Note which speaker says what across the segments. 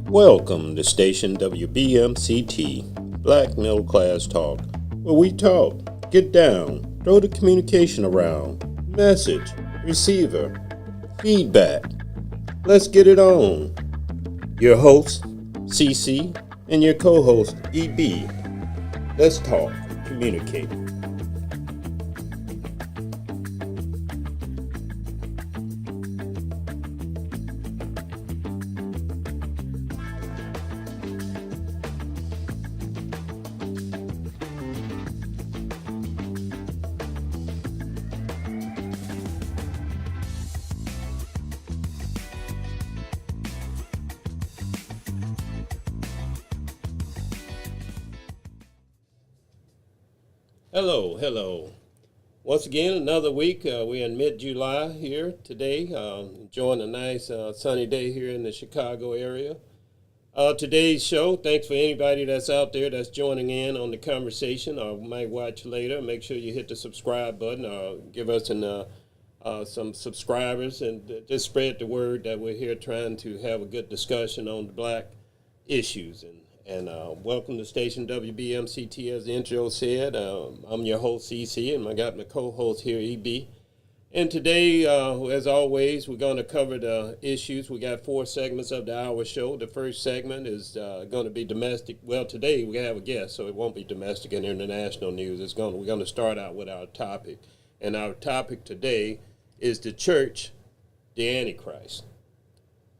Speaker 1: Welcome to Station WBMCT, Black Middle Class Talk, where we talk, get down, throw the communication around, message, receiver, feedback. Let's get it on. Your host, CC, and your co-host, EB. Let's talk, communicate. Hello. Once again, another week. We're in mid-July here today, enjoying a nice sunny day here in the Chicago area. Today's show, thanks for anybody that's out there that's joining in on the conversation or might watch later. Make sure you hit the subscribe button or give us some subscribers and just spread the word that we're here trying to have a good discussion on the black issues. And welcome to Station WBMCT, as the intro said. I'm your host, CC, and I got my co-host here, EB. And today, as always, we're going to cover the issues. We got 4 segments of the hour show. The first segment is going to be domestic. Well, today we have a guest, so it won't be domestic and international news. We're going to start out with our topic. And our topic today is the church, the Antichrist.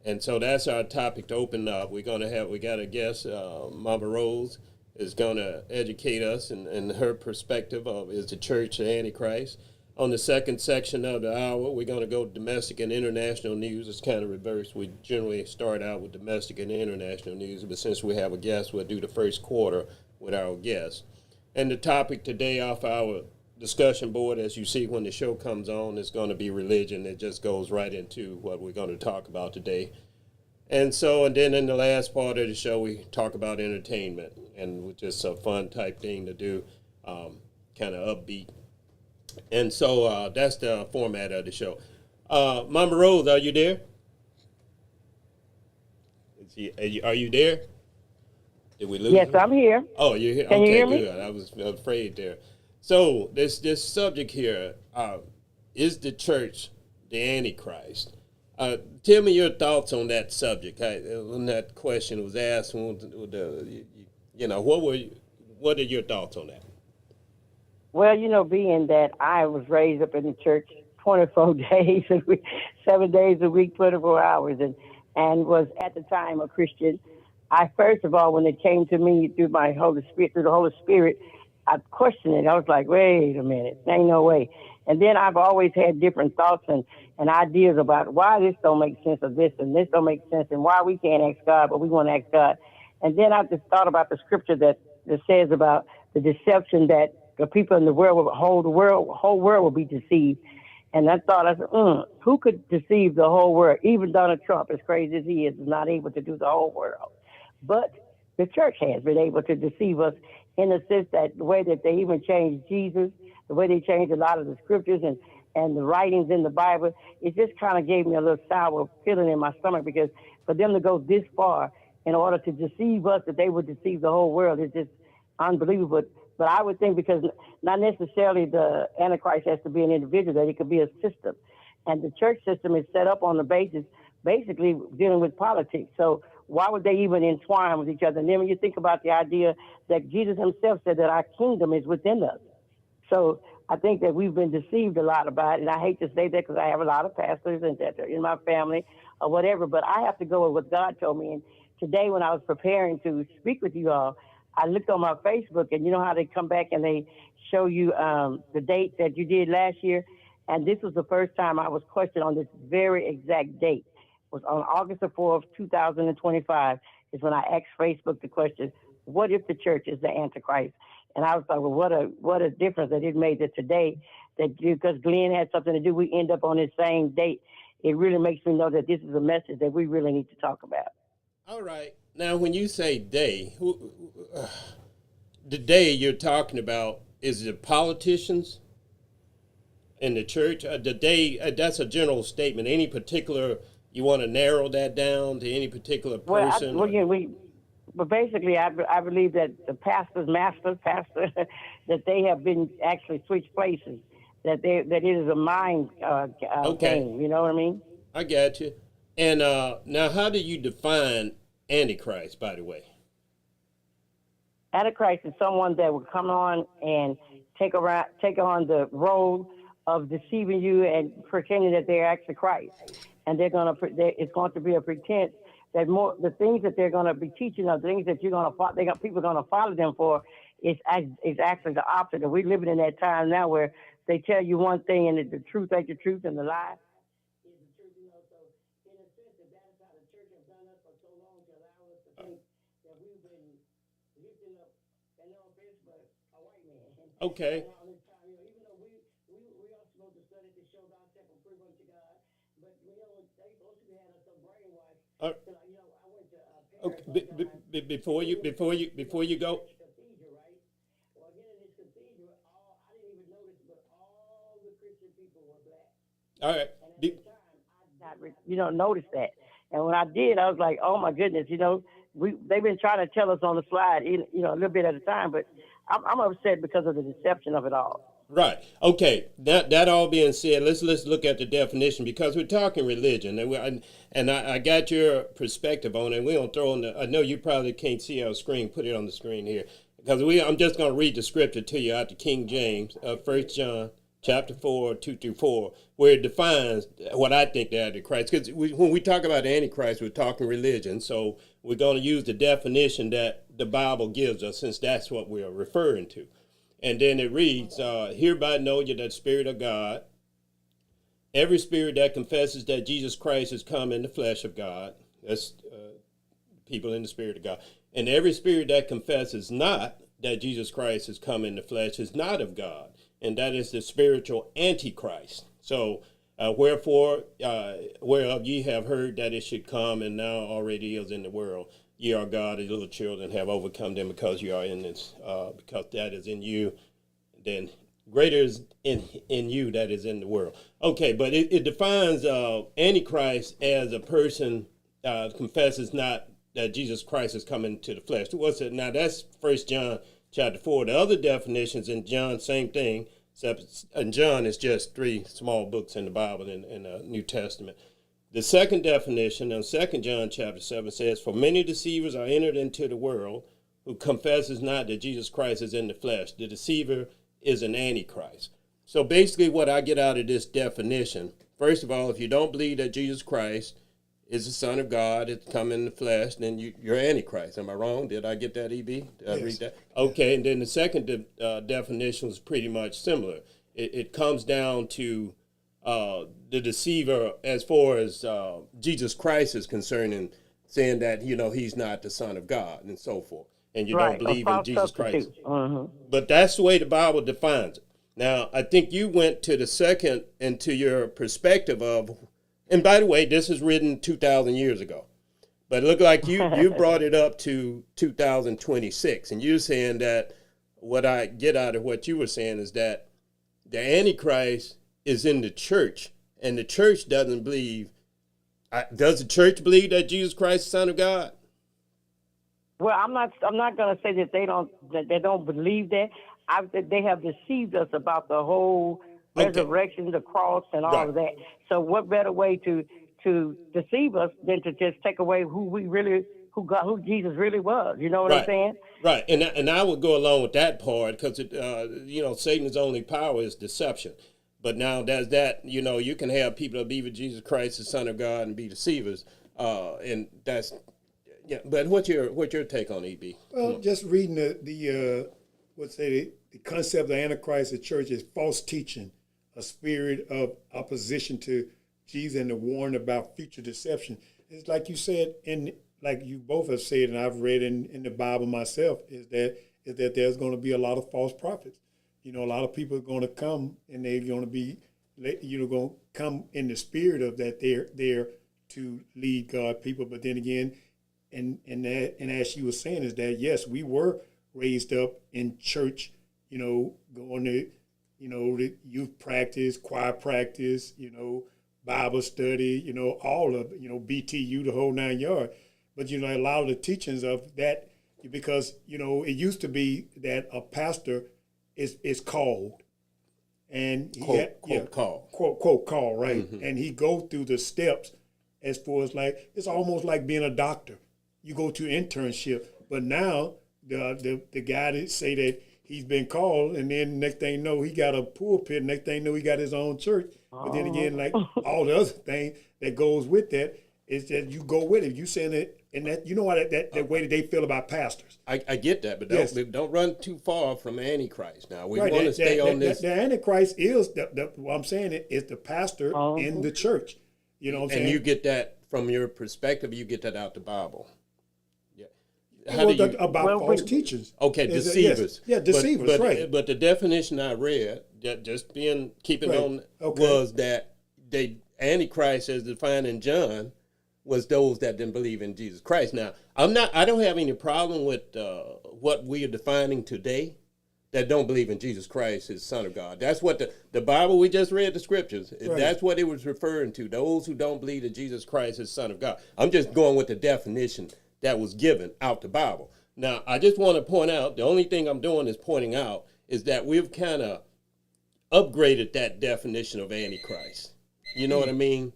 Speaker 1: And so that's our topic to open up. We got a guest, Mama Rose, is going to educate us in her perspective of is the church the Antichrist. On the second section of the hour, we're going to go domestic and international news. It's kind of reversed. We generally start out with domestic and international news, but since we have a guest, we'll do the first quarter with our guest. And the topic today off our discussion board, as you see when the show comes on, is going to be religion. It just goes right into what we're going to talk about today. And then in the last part of the show, we talk about entertainment, and just a fun type thing to do, kind of upbeat. And so that's the format of the show. Mama Rose, are you there? Are you there? Did we lose
Speaker 2: Yes,
Speaker 1: her?
Speaker 2: I'm here.
Speaker 1: Oh, you're here?
Speaker 2: Can
Speaker 1: Okay,
Speaker 2: you hear me?
Speaker 1: good. I was afraid there. So this subject here, is the church the Antichrist? Tell me your thoughts on that subject. When that question was asked, what are your thoughts on that?
Speaker 2: Well, being that I was raised up in the church 24 days a week, 7 days a week, 24 hours, and was at the time a Christian, I first of all, when it came to me through the Holy Spirit, I questioned it. I was like, wait a minute, ain't no way. And then I've always had different thoughts and ideas about why this don't make sense of this and this don't make sense and why we can't ask God, but we want to ask God. And then I just thought about the scripture that says about the deception that the people in the world, the whole world will be deceived. And I said, who could deceive the whole world? Even Donald Trump, as crazy as he is not able to do the whole world. But the church has been able to deceive us in the sense that the way that they even changed Jesus, the way they changed a lot of the scriptures and the writings in the Bible, it just kind of gave me a little sour feeling in my stomach, because for them to go this far in order to deceive us, that they would deceive the whole world, is just unbelievable. But I would think, because not necessarily the Antichrist has to be an individual, that it could be a system. And the church system is set up on the basis, basically dealing with politics. So why would they even entwine with each other? And then when you think about the idea that Jesus himself said that our kingdom is within us. So I think that we've been deceived a lot about it. And I hate to say that because I have a lot of pastors and that in my family or whatever, but I have to go with what God told me. And today when I was preparing to speak with you all, I looked on my Facebook, and you know how they come back and they show you the date that you did last year. And this was the first time I was questioned on this very exact date. It was on August the 4th, 2025, is when I asked Facebook the question, what if the church is the Antichrist? And I was like, well, what a difference that it made that today, that because Glenn had something to do, we end up on the same date. It really makes me know that this is a message that we really need to talk about.
Speaker 1: All right. Now, when you say day, the day you're talking about, is it politicians in the church? The day, that's a general statement. Any particular you want to narrow that down to any particular
Speaker 2: Well,
Speaker 1: person?
Speaker 2: but basically, I believe that the pastor, that they have been actually switched places. That it is a mind
Speaker 1: Okay,
Speaker 2: game. You know what I mean?
Speaker 1: I got you. And now, how do you define Antichrist, by the way?
Speaker 2: Antichrist is someone that will come on and take on the role of deceiving you and pretending that they're actually Christ, and it's going to be a pretense that the things that they're going to be teaching, the things that people are going to follow them for, is actually the opposite. And we're living in that time now where they tell you one thing and the truth ain't the truth, and the lie is the truth. So in a sense, that is how the church has done us for so long to allow us to think that we've been lifting up and no offense, but a white man.
Speaker 1: Okay.
Speaker 2: And all this time, even though we are supposed to study to show thyself approved unto God, but they supposed to have us so brainwashed.
Speaker 1: Uh,
Speaker 2: So, I went to
Speaker 1: okay.
Speaker 2: Paris
Speaker 1: Before you go,
Speaker 2: cathedral, right? Well, again, in this cathedral, I didn't even notice, but all the Christian people were black.
Speaker 1: all right.
Speaker 2: And at the time, I did not, notice that. And when I did, I was like, oh my goodness, they've been trying to tell us on the slide, a little bit at a time, but I'm upset because of the deception of it all.
Speaker 1: Right. Okay. That all being said, let's look at the definition, because we're talking religion, and I got your perspective on it. We don't throw on I know you probably can't see our screen. Put it on the screen here, because I'm just going to read the scripture to you out of King James, 1 John chapter 4, 2-4, where it defines what I think the Antichrist. Because when we talk about Antichrist, we're talking religion. So we're going to use the definition that the Bible gives us, since that's what we're referring to. And then it reads, hereby know you that Spirit of God, every spirit that confesses that Jesus Christ has come in the flesh of God, that's people in the Spirit of God, and every spirit that confesses not that Jesus Christ has come in the flesh is not of God, and that is the spiritual Antichrist. So, wherefore, whereof ye have heard that it should come, and now already is in the world. Ye are God, as little children, have overcome them, because you are in this, because that is in you, then greater is in you that is in the world. Okay, but it defines Antichrist as a person confesses not that Jesus Christ is coming to the flesh. What's it? Now that's 1 John chapter 4. The other definitions in John, same thing, except in John is just 3 small books in the Bible in the New Testament. The second definition in 2 John chapter 7 says, for many deceivers are entered into the world, who confesses not that Jesus Christ is in the flesh. The deceiver is an Antichrist. So basically what I get out of this definition, first of all, if you don't believe that Jesus Christ is the Son of God, it's come in the flesh, then you're Antichrist. Am I wrong? Did I get that, EB? Did I read that? Okay, and then the second definition was pretty much similar. It comes down to the deceiver as far as Jesus Christ is concerned, and saying that, he's not the Son of God and so forth. And you don't believe in Jesus Christ. But that's the way the Bible defines it. Now, I think you went to the second and to your perspective of, and by the way, this is written 2,000 years ago. But it looked like you brought it up to 2026. And you're saying that what I get out of what you were saying is that the Antichrist is in the church, and the church doesn't believe. Does the church believe that Jesus Christ is the Son of God?
Speaker 2: Well, I'm not going to say that they don't believe that. They have deceived us about the whole resurrection, the cross, and all of that. So, what better way to deceive us than to just take away who Jesus really was? You know what I'm saying?
Speaker 1: Right, and I would go along with that part, because Satan's only power is deception. But now there's that, you can have people that believe in Jesus Christ, the Son of God, and be deceivers, and that's. Yeah, but what's your take on EB?
Speaker 3: Well, just reading the concept of Antichrist at church is false teaching, a spirit of opposition to Jesus, and to warn about future deception. It's like you said, like you both have said, and I've read in the Bible myself, is that there's going to be a lot of false prophets. A lot of people are going to come, and they're going to be, going to come in the spirit of that they're there to lead God people. But then again, and as she was saying, is that yes, we were raised up in church, going to, the youth practice, choir practice, Bible study, all of, BTU, the whole 9 yards. But, a lot of the teachings of that, because, it used to be that a pastor is called. And he quote call, right? Mm-hmm. And he go through the steps as far as it's almost like being a doctor. You go to internship, but now the guy that say that he's been called, and then next thing you know, he got a pulpit. Next thing you know, he got his own church. But then again, all the other thing that goes with that is that you go with it. You saying it, and that how that way that they feel about pastors.
Speaker 1: I get that, but don't run too far from Antichrist. Now we want to stay on this.
Speaker 3: The Antichrist is what I'm saying is the pastor in the church. You know what I'm saying?
Speaker 1: And you get that from your perspective. You get that out the Bible.
Speaker 3: About false teachers.
Speaker 1: Okay, deceivers.
Speaker 3: Yes. Yeah, deceivers, right.
Speaker 1: But the definition I read, just keeping on, was that Antichrist, as defined in John, was those that didn't believe in Jesus Christ. Now, I don't have any problem with what we are defining today, that don't believe in Jesus Christ as Son of God. That's what the Bible, we just read the scriptures. Right. That's what it was referring to, those who don't believe that Jesus Christ is Son of God. I'm just going with the definition that was given out the Bible. Now, I just want to point out, the only thing I'm doing is pointing out, is that we've kind of upgraded that definition of Antichrist. You know what I mean?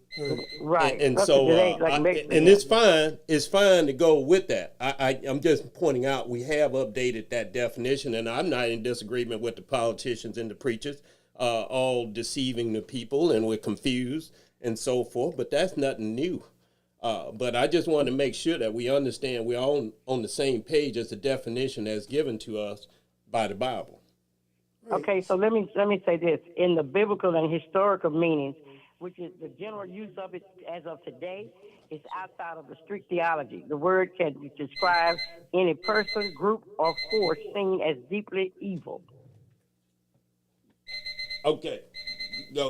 Speaker 2: Right.
Speaker 1: And so, and it's fine. It's fine to go with that. I'm just pointing out we have updated that definition, and I'm not in disagreement with the politicians and the preachers, all deceiving the people, and we're confused and so forth. But that's nothing new. But I just want to make sure that we understand we're all on the same page as the definition that's given to us by the Bible.
Speaker 2: Okay, so let me say this. In the biblical and historical meanings, which is the general use of it as of today, is outside of the strict theology. The word can describe any person, group, or force seen as deeply evil.
Speaker 1: Okay,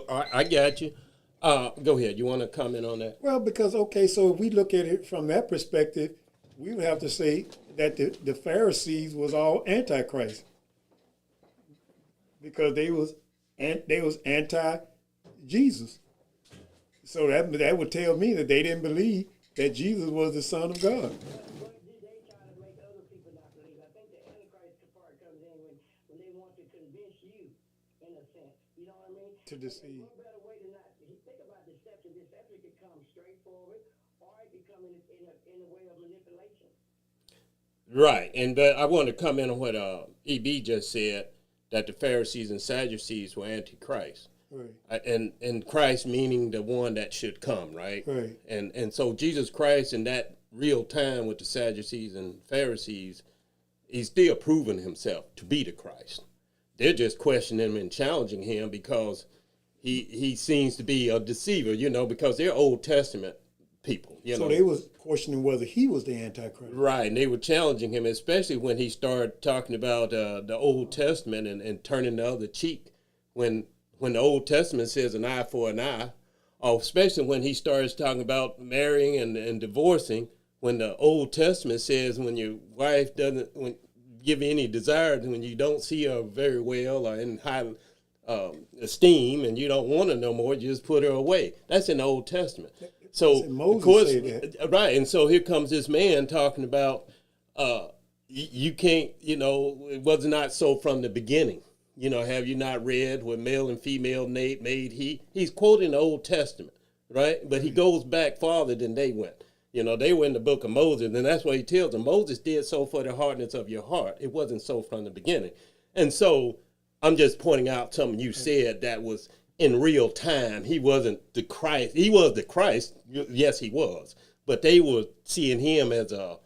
Speaker 1: I got you. Go ahead. You want to comment on that?
Speaker 3: Well, because, so if we look at it from that perspective, we would have to say that the Pharisees was all antichrist, because they was anti-Jesus. So that would tell me that they didn't believe that Jesus was the Son of God.
Speaker 2: But did they try to make other people not believe? I think the Antichrist part comes in when they want to convince you, in a sense. You know what I mean?
Speaker 3: To deceive.
Speaker 2: What better way to not think about deception? Deception could come straightforward, or it could come in a way of manipulation.
Speaker 1: Right, and I want to comment on what EB just said, that the Pharisees and Sadducees were antichrist. Right. And Christ meaning the one that should come, right?
Speaker 3: Right.
Speaker 1: And so Jesus Christ in that real time with the Sadducees and Pharisees, he's still proving himself to be the Christ. They're just questioning him and challenging him because he seems to be a deceiver, because they're Old Testament people.
Speaker 3: So they was questioning whether he was the Antichrist.
Speaker 1: Right, and they were challenging him, especially when he started talking about the Old Testament and turning the other cheek when the Old Testament says an eye for an eye, or especially when he starts talking about marrying and divorcing, when the Old Testament says when your wife doesn't give you any desire, when you don't see her very well or in high esteem and you don't want her no more, you just put her away. That's in the Old Testament. So, of course, right, and so here comes this man talking about you can't, it was not so from the beginning. Have you not read what male and female made he? He's quoting the Old Testament, right? But he goes back farther than they went. They were in the book of Moses, and that's what he tells them. Moses did so for the hardness of your heart. It wasn't so from the beginning. And so I'm just pointing out something you said that was in real time. He wasn't the Christ. He was the Christ. Yes, he was. But they were seeing him as a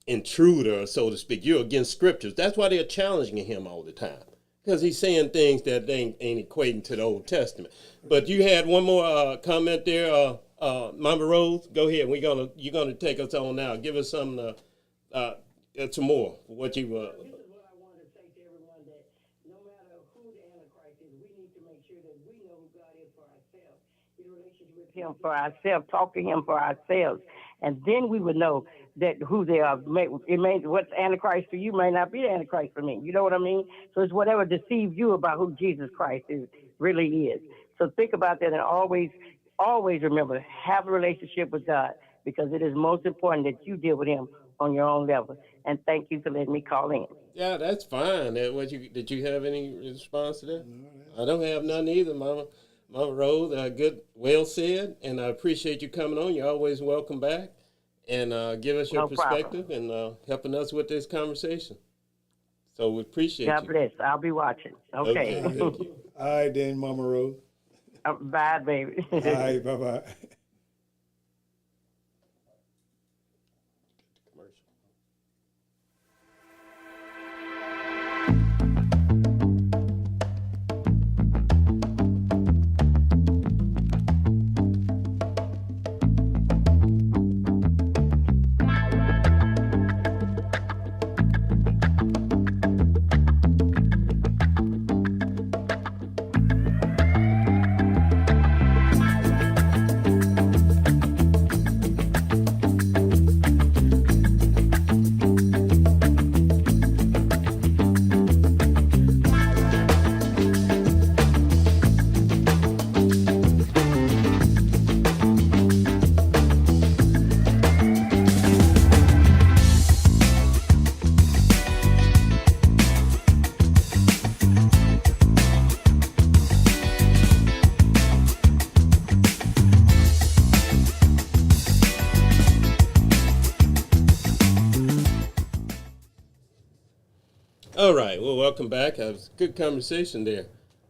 Speaker 1: intruder, so to speak. You're against scriptures. That's why they're challenging him all the time. Because he's saying things that ain't equating to the Old Testament. But you had one more comment there, Mama Rose. Go ahead. You're gonna take us on now. Give us some more. What you.
Speaker 2: This is what I wanted to say to everyone, that no matter who the Antichrist is, we need to make sure that we know who God is for ourselves. Get a relationship with Him for ourselves. Talk to Him for ourselves, and then we would know that who they are. It may what's Antichrist for you may not be the Antichrist for me. You know what I mean? So it's whatever deceives you about who Jesus Christ really is. So think about that, and always always remember, have a relationship with God because it is most important that you deal with Him on your own level. And thank you for letting me call in.
Speaker 1: Yeah, that's fine. Did you have any response to that? I don't have none either, Mama. Mama Rose, good, well said, and I appreciate you coming on. You're always welcome back, and give us your
Speaker 2: No
Speaker 1: perspective
Speaker 2: problem.
Speaker 1: and helping us with this conversation. So we appreciate
Speaker 2: God
Speaker 1: you.
Speaker 2: bless. I'll be watching. Okay.
Speaker 1: Okay, thank you.
Speaker 3: All right, then, Mama Rose.
Speaker 2: Bye, baby.
Speaker 3: All right, bye-bye.
Speaker 1: Commercial. All right. Well, welcome back. It was a good conversation there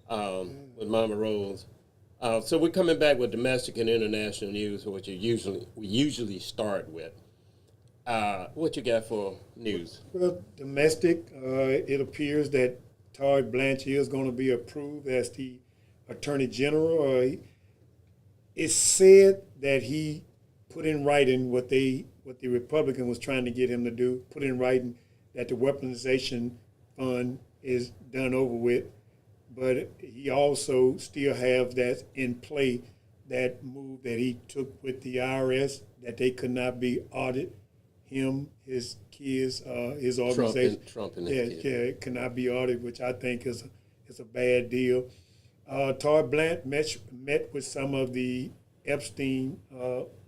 Speaker 1: with Mama Rose. So we're coming back with domestic and international news, which we usually start with. What you got for news?
Speaker 3: Well, domestic, it appears that Todd Blanchard is going to be approved as the Attorney General. It's said that he put in writing what the Republican was trying to get him to do, put in writing that the weaponization fund is done over with, but he also still have that in play, that move that he took with the IRS, that they could not be audited, him, his kids, his organization.
Speaker 1: Trump and his kids.
Speaker 3: Yeah, it cannot be audited, which I think is a bad deal. Todd Blanchard met with some of the Epstein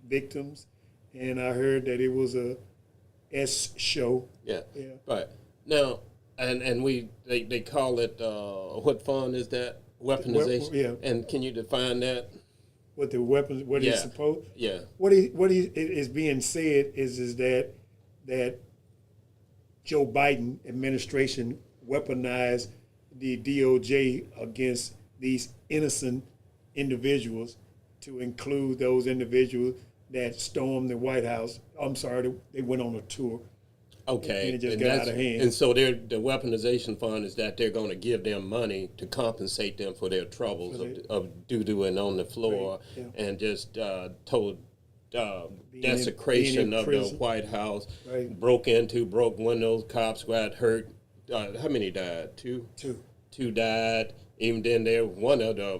Speaker 3: victims, and I heard that it was a S show.
Speaker 1: Yeah. Right. Now, and they call it, what fund is that? Weaponization?
Speaker 3: Yeah.
Speaker 1: And can you define that?
Speaker 3: What the weapons, what
Speaker 1: Yeah.
Speaker 3: he's supposed?
Speaker 1: Yeah.
Speaker 3: What he is being said is that Joe Biden administration weaponized the DOJ against these innocent individuals, to include those individuals that stormed the White House. I'm sorry, they went on a tour.
Speaker 1: Okay.
Speaker 3: And it just got out of hand.
Speaker 1: And so the weaponization fund is that they're going to give them money to compensate them for their troubles of doo-dooing on the floor,
Speaker 3: Right, yeah.
Speaker 1: and just total desecration
Speaker 3: being in
Speaker 1: of the
Speaker 3: prison.
Speaker 1: White House.
Speaker 3: Right.
Speaker 1: Broke windows, cops got hurt. How many died? Two? Two died. Even then, one of the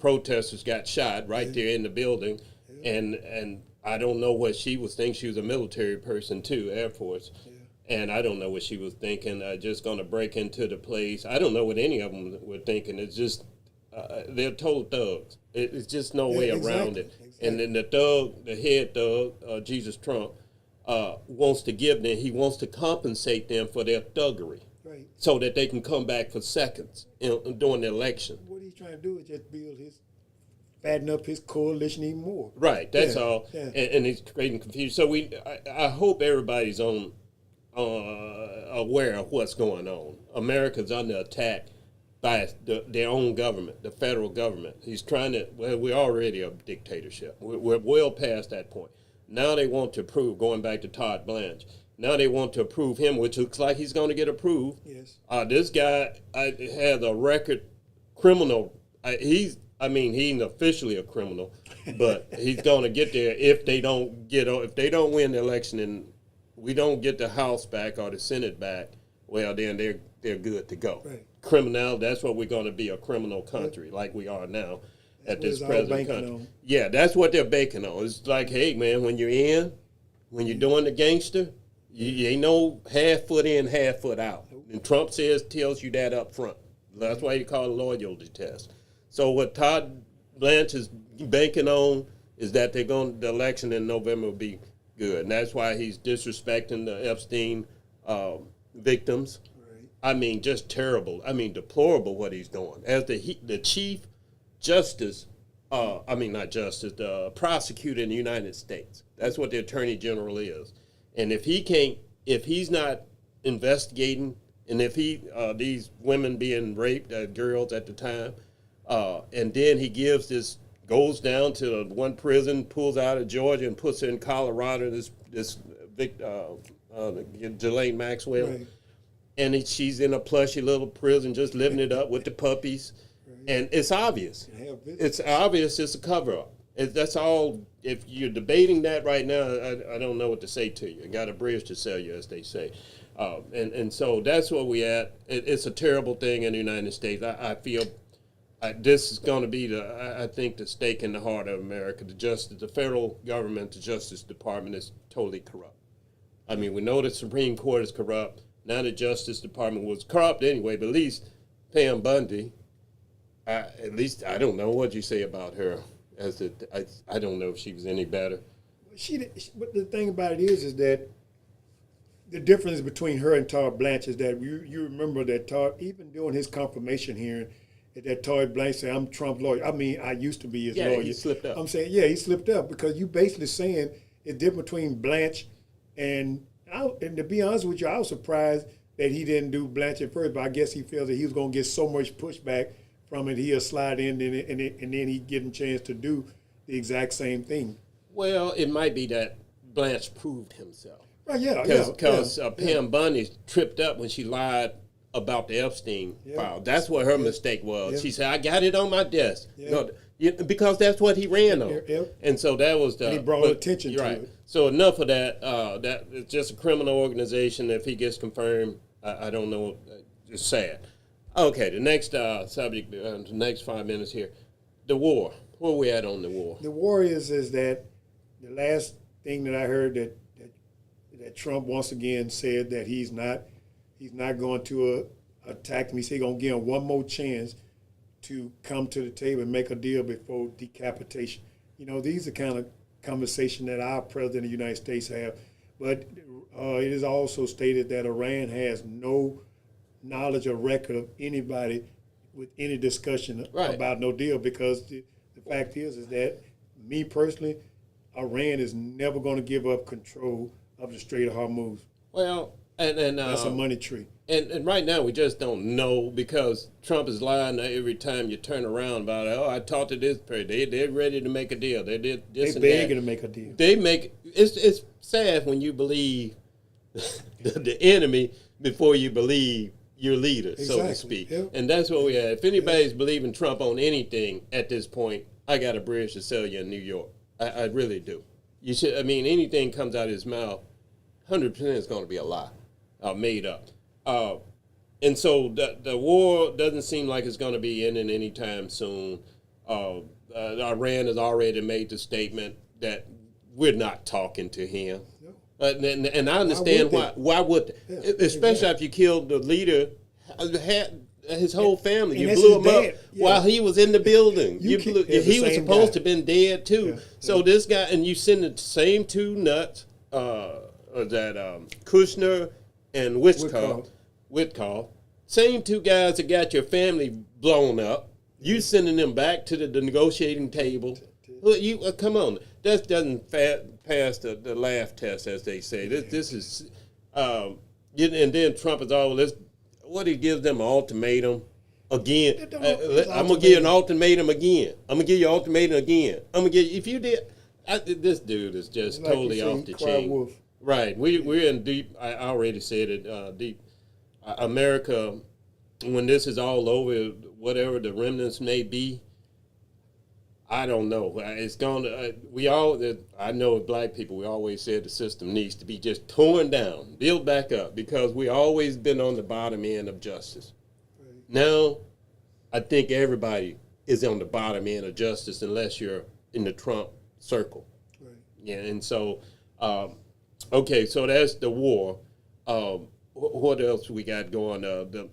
Speaker 1: protesters got shot right there in the building. And I don't know what she was thinking. She was a military person too, Air Force. Yeah. And I don't know what she was thinking. Just going to break into the place. I don't know what any of them were thinking. It's just, they're total thugs. It's just no way around it. Exactly. And then the head thug, Jesus Trump, wants to give them, he wants to compensate them for their thuggery.
Speaker 3: Right.
Speaker 1: So that they can come back for seconds during the election.
Speaker 3: What he's trying to do is just fatten up his coalition even more.
Speaker 1: Right, that's all.
Speaker 3: Yeah.
Speaker 1: And it's creating confusion. So I hope everybody's aware of what's going on. America's under attack by their own government, the federal government. He's trying to, well, we're already a dictatorship. We're well past that point. Now they want to prove, going back to Todd Blanchard, now they want to approve him, which looks like he's going to get approved.
Speaker 3: Yes.
Speaker 1: This guy has a record criminal. He's officially a criminal, but he's going to get there if they don't win the election and we don't get the House back or the Senate back. Well, then they're good to go.
Speaker 3: Right.
Speaker 1: Criminal. That's what we're going to be, a criminal country like we are now. At this present country.
Speaker 3: On.
Speaker 1: Yeah, that's what they're banking on. It's like, hey, man, when you're doing the gangster, you ain't no half foot in, half foot out. And Trump tells you that up front. That's why you call it a loyalty test. So what Todd Blanche is banking on is that the election in November will be good, and that's why he's disrespecting the Epstein victims.
Speaker 3: Right.
Speaker 1: I mean, just terrible. I mean, deplorable what he's doing as the chief justice. Not justice, the prosecutor in the United States. That's what the attorney general is. And if he's not investigating, and if these women being raped, girls at the time, and then he goes down to one prison, pulls out of Georgia and puts her in Colorado, Ghislaine Maxwell.
Speaker 3: Right.
Speaker 1: And she's in a plushy little prison just living it up with the puppies. And it's obvious. It's obvious it's a cover-up. That's all. If you're debating that right now, I don't know what to say to you. I got a bridge to sell you, as they say. And so that's where we at. It's a terrible thing in the United States. I feel this is going to be I think the stake in the heart of America. The federal government, the Justice Department is totally corrupt. I mean, we know the Supreme Court is corrupt. Now the Justice Department was corrupt anyway, but at least Pam Bundy, at least I don't know what you say about her. I don't know if she was any better.
Speaker 3: But the thing about it is that the difference between her and Todd Blanche is that you remember that Todd, even during his confirmation hearing, that Todd Blanche said, "I'm Trump's lawyer." I mean, I used to be his lawyer.
Speaker 1: He slipped up.
Speaker 3: I'm saying, yeah, he slipped up because you basically saying it's different between Blanche and to be honest with you, I was surprised that he didn't do Blanche at first, but I guess he feels that he was going to get so much pushback from it, he'll slide in and then he get a chance to do the exact same thing.
Speaker 1: Well, it might be that Blanche proved himself.
Speaker 3: Right, yeah.
Speaker 1: Because Pam Bundy tripped up when she lied about the Epstein file. That's what her mistake was.
Speaker 3: Yeah.
Speaker 1: She said, "I got it on my desk."
Speaker 3: Yeah.
Speaker 1: No, because that's what he ran on.
Speaker 3: Yeah.
Speaker 1: And so that was
Speaker 3: And he brought attention to it.
Speaker 1: So enough of that. That it's just a criminal organization. If he gets confirmed, I don't know. It's sad. Okay, the next subject, the next 5 minutes here. The war. Where we at on the war?
Speaker 3: The war is that the last thing that I heard that Trump once again said that he's not going to attack him. He said he's going to give him one more chance to come to the table and make a deal before decapitation. You know, these are kind of conversation that our president of the United States have. But it is also stated that Iran has no knowledge or record of anybody with any discussion about no deal, because the fact is that me personally, Iran is never going to give up control of the Strait of Hormuz.
Speaker 1: Well, and
Speaker 3: that's a money tree.
Speaker 1: And right now we just don't know, because Trump is lying every time you turn around about, "Oh, I talked to this person. They're ready to make a deal. They did this
Speaker 3: They're
Speaker 1: and
Speaker 3: begging
Speaker 1: that."
Speaker 3: to make a deal.
Speaker 1: It's sad when you believe the enemy before you believe your leader, so to speak.
Speaker 3: Yep.
Speaker 1: And that's what we have. If anybody's believing Trump on anything at this point, I got a bridge to sell you in New York. I really do. You should. I mean, anything comes out of his mouth, 100% is going to be a lie, made up. And so the war doesn't seem like it's going to be ending anytime soon. Iran has already made the statement that we're not talking to him. No. And I understand why. Why would they? Yeah, especially if you killed the leader, his whole family.
Speaker 3: And
Speaker 1: you blew him up
Speaker 3: Yeah.
Speaker 1: while he was in the building. He was supposed to have been dead too.
Speaker 3: Yeah.
Speaker 1: So this guy, and you send the same two nuts, Kushner and Witkoff, same two guys that got your family blown up. You sending them back to the negotiating table. Come on, that doesn't pass the laugh test, as they say. This is, and then Trump is all this. What he gives them an ultimatum again. I'm gonna give you an ultimatum again. I'm gonna give you an ultimatum again. I'm gonna give you, if you did. This dude is just
Speaker 3: like
Speaker 1: totally off the chain.
Speaker 3: Wolf.
Speaker 1: Right, we're in deep. I already said it. Deep. America, when this is all over, whatever the remnants may be, I don't know. It's going to. I know black people. We always said the system needs to be just torn down, built back up, because we always been on the bottom end of justice. Right. Now, I think everybody is on the bottom end of justice unless you're in the Trump circle. Right. Yeah, and so. Okay, so that's the war. What else we got going? The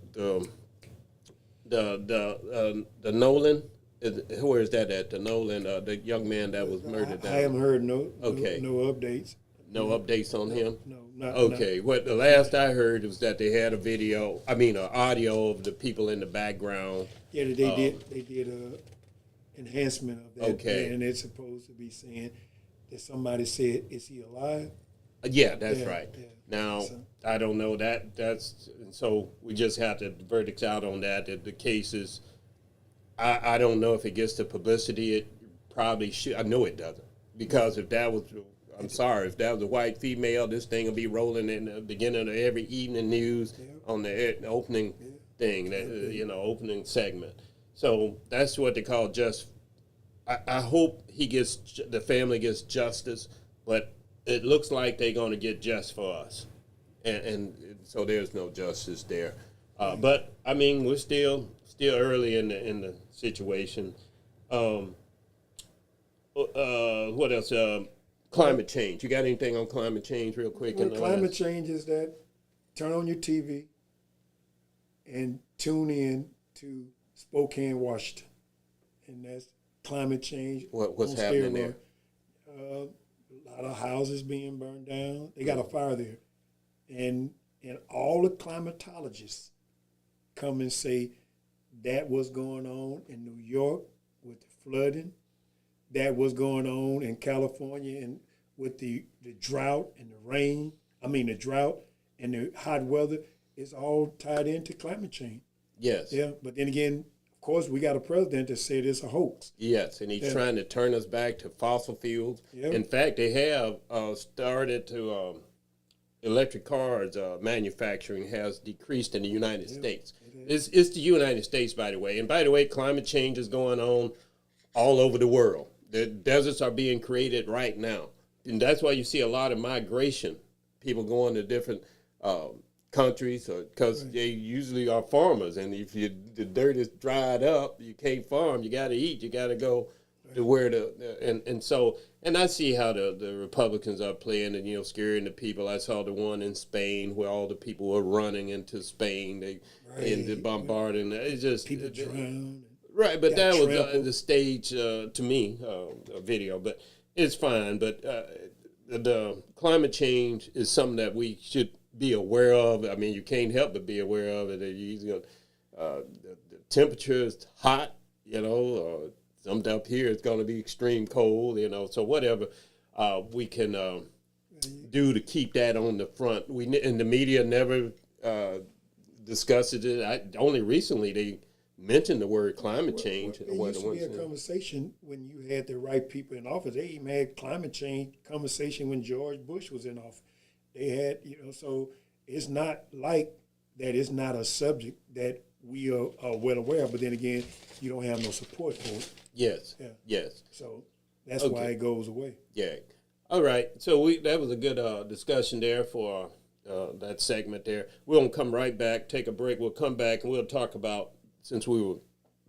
Speaker 1: Nolan Where is that at? The Nolan, the young man that was murdered.
Speaker 3: I haven't heard
Speaker 1: Okay.
Speaker 3: no updates.
Speaker 1: No updates on him?
Speaker 3: No, not
Speaker 1: Okay. What the last I heard was that they had an audio of the people in the background.
Speaker 3: Yeah, they did a enhancement of that.
Speaker 1: Okay.
Speaker 3: And it's supposed to be saying that somebody said, "Is he alive?"
Speaker 1: Yeah, that's
Speaker 3: Yeah,
Speaker 1: right.
Speaker 3: yeah.
Speaker 1: Now,
Speaker 3: So-
Speaker 1: I don't know so we just have the verdicts out on that. The case is, I don't know if it gets the publicity it probably should. I know it doesn't, because if that was a white female, this thing will be rolling in the beginning of every evening news on the opening thing, opening segment. So that's what they call just. I hope the family gets justice, but it looks like they're going to get just for us, and so there's no justice there. But I mean, we're still early in the situation. What else? Climate change. You got anything on climate change, real quick?
Speaker 3: Well, climate change is that turn on your TV and tune in to Spokane, Washington, and that's climate change.
Speaker 1: What's
Speaker 3: on
Speaker 1: happening
Speaker 3: steroids. A lot of houses being burned down. They got a fire there, and all the climatologists come and say that was going on in New York with the flooding, that was going on in California and with the drought and the rain. The drought and the hot weather is all tied into climate change.
Speaker 1: Yes.
Speaker 3: Yeah, but then again, of course, we got a president that said it's a hoax.
Speaker 1: Yes, and he's trying to turn us back to fossil fuels.
Speaker 3: Yeah.
Speaker 1: In fact, they have started to electric cars manufacturing has decreased in the United States. It's the United States, by the way. And by the way, climate change is going on all over the world. The deserts are being created right now. And that's why you see a lot of migration, people going to different countries, because they usually are farmers. And if the dirt is dried up, you can't farm, you got to eat, you got to go to where and I see how the Republicans are playing and, scaring the people. I saw the one in Spain where all the people were running into Spain, and bombarding. It's just
Speaker 3: People drown.
Speaker 1: right, but that was
Speaker 3: trampled.
Speaker 1: the stage to me a video, but it's fine. But the climate change is something that we should be aware of. I mean, you can't help but be aware of it. The temperature is hot, something up here it's going to be extreme cold, so whatever we can do to keep that on the front. And the media never discusses it. Only recently they mentioned the word climate change.
Speaker 3: There used to be a conversation when you had the right people in office. They even had climate change conversation when George Bush was in office. They had, so it's not like that it's not a subject that we are well aware of, but then again, you don't have no support for it.
Speaker 1: Yes.
Speaker 3: Yeah.
Speaker 1: Yes.
Speaker 3: So that's why it goes away.
Speaker 1: Yeah. All right. So that was a good discussion there for that segment there. We're going to come right back, take a break. We'll come back and we'll talk about, since we were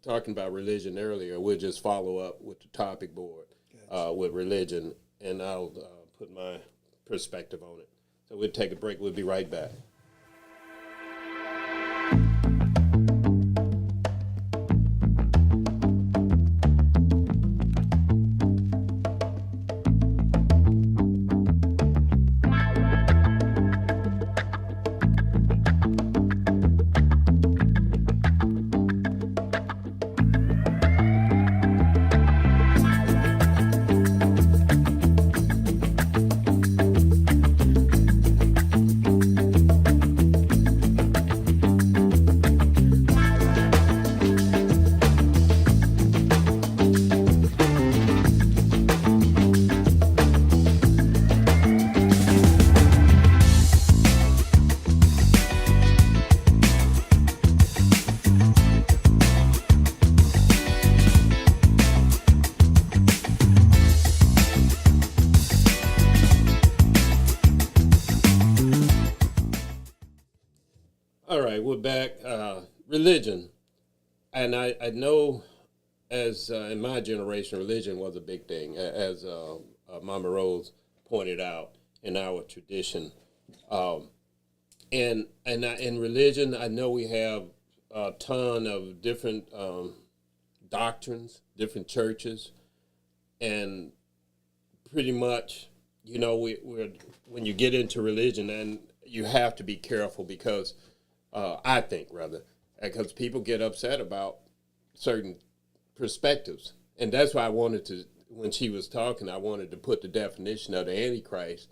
Speaker 1: talking about religion earlier, we'll just follow up with the topic board with religion, and I'll put my perspective on it. So we'll take a break. We'll be right back. All right, we're back. Religion, and I know, as in my generation, religion was a big thing, as Mama Rose pointed out in our tradition. And in religion, I know we have a ton of different doctrines, different churches, and pretty much, you know, we're when you get into religion, and you have to be careful because I think rather because people get upset about certain perspectives, and that's why I wanted to. When she was talking, I wanted to put the definition of the Antichrist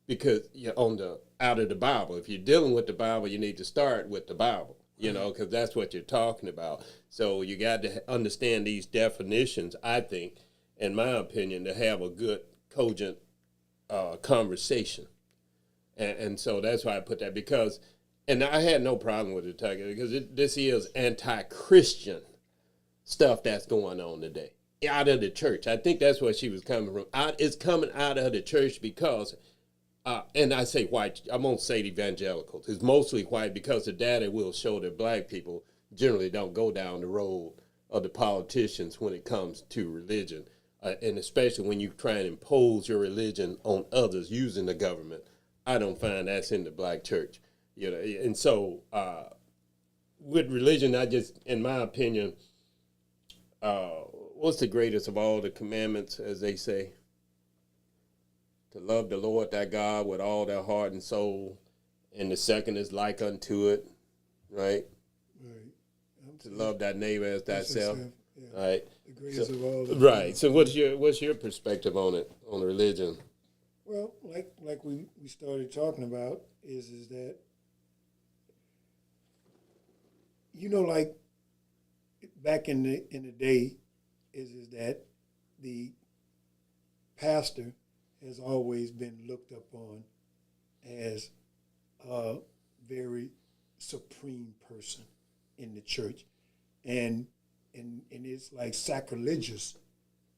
Speaker 1: because you're on the out of the Bible. If you're dealing with the Bible, you need to start with the Bible, you know, because that's what you're talking about. So you got to understand these definitions, I think, in my opinion, to have a good, cogent conversation. And so that's why I put that because, and I had no problem with it, because this is anti-Christian stuff that's going on today. Out of the church. I think that's where she was coming from. It's coming out of the church because, and I say white, I won't say evangelicals. It's mostly white because the data will show that black people generally don't go down the road of the politicians when it comes to religion. And especially when you try and impose your religion on others using the government. I don't find that's in the black church. You know, and so with religion, I just, in my opinion, what's the greatest of all the commandments, as they say? To love the Lord thy God with all their heart and soul. And the second is like unto it, right?
Speaker 3: Right.
Speaker 1: To love thy neighbor as thyself.
Speaker 3: Yeah.
Speaker 1: Right.
Speaker 3: The greatest of all.
Speaker 1: Right. So what's your perspective on it, on religion?
Speaker 3: Well, like we started talking about is that, you know, like back in the day, is that the pastor has always been looked upon as a very supreme person in the church, and it's like sacrilegious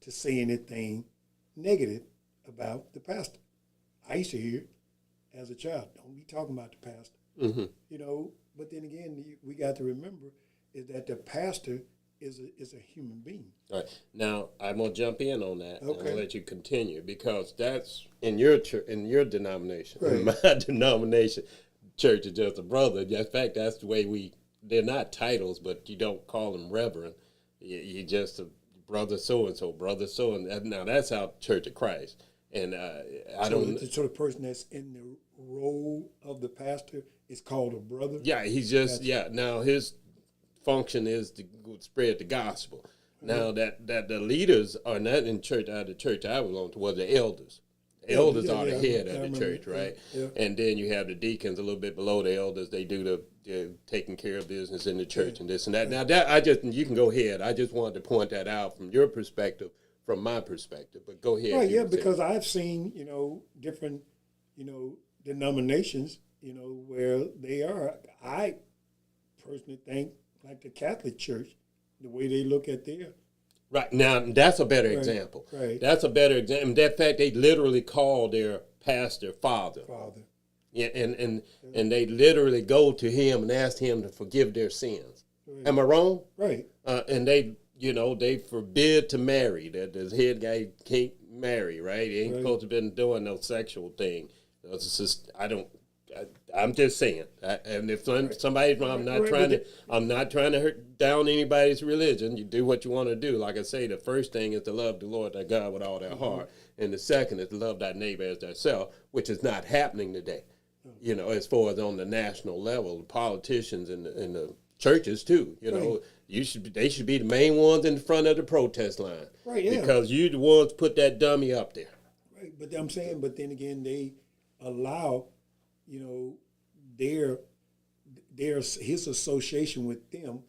Speaker 3: to say anything negative about the pastor. I used to hear it as a child. Don't be talking about the pastor.
Speaker 1: Mm-hmm.
Speaker 3: You know, but then again, we got to remember is that the pastor is a human being.
Speaker 1: All right. Now I'm gonna jump in on that.
Speaker 3: Okay.
Speaker 1: And I'll let you continue because that's in your in your denomination.
Speaker 3: Right.
Speaker 1: In my denomination, church is just a brother. In fact, that's the way they're not titles, but you don't call them reverend. You just a brother so and so, brother so and that. Now that's our Church of Christ. And
Speaker 3: So the person that's in the role of the pastor is called a brother.
Speaker 1: Yeah, he's just Now his function is to spread the gospel. Now that the leaders are not in church. The church I belong to was the elders. Elders are the head of the church, right?
Speaker 3: Yeah.
Speaker 1: And then you have the deacons a little bit below the elders. They do the taking care of business in the church and this and that. Now that you can go ahead. I just wanted to point that out from your perspective, from my perspective. But go ahead.
Speaker 3: Right, yeah, because I've seen, different, denominations, where they are. I personally think like the Catholic Church, the way they look at their.
Speaker 1: Right. Now, that's a better example.
Speaker 3: Right.
Speaker 1: That's a better example. In that fact, they literally call their pastor Father.
Speaker 3: Father.
Speaker 1: Yeah, and they literally go to him and ask him to forgive their sins.
Speaker 3: Right.
Speaker 1: Am I wrong?
Speaker 3: Right.
Speaker 1: And they forbid to marry. That the head guy can't marry, right? He ain't supposed to been doing no sexual thing. It's just, I'm just saying. And if somebody's wrong, I'm not trying to hurt down anybody's religion. You do what you want to do. Like I say, the first thing is to love the Lord thy God with all their heart, and the second is to love thy neighbor as thyself, which is not happening today. As far as on the national level, the politicians and the churches too. They should be the main ones in the front of the protest line,
Speaker 3: right? Yeah.
Speaker 1: Because you the ones put that dummy up there.
Speaker 3: Right, but I'm saying, but then again, they allow, his association with them,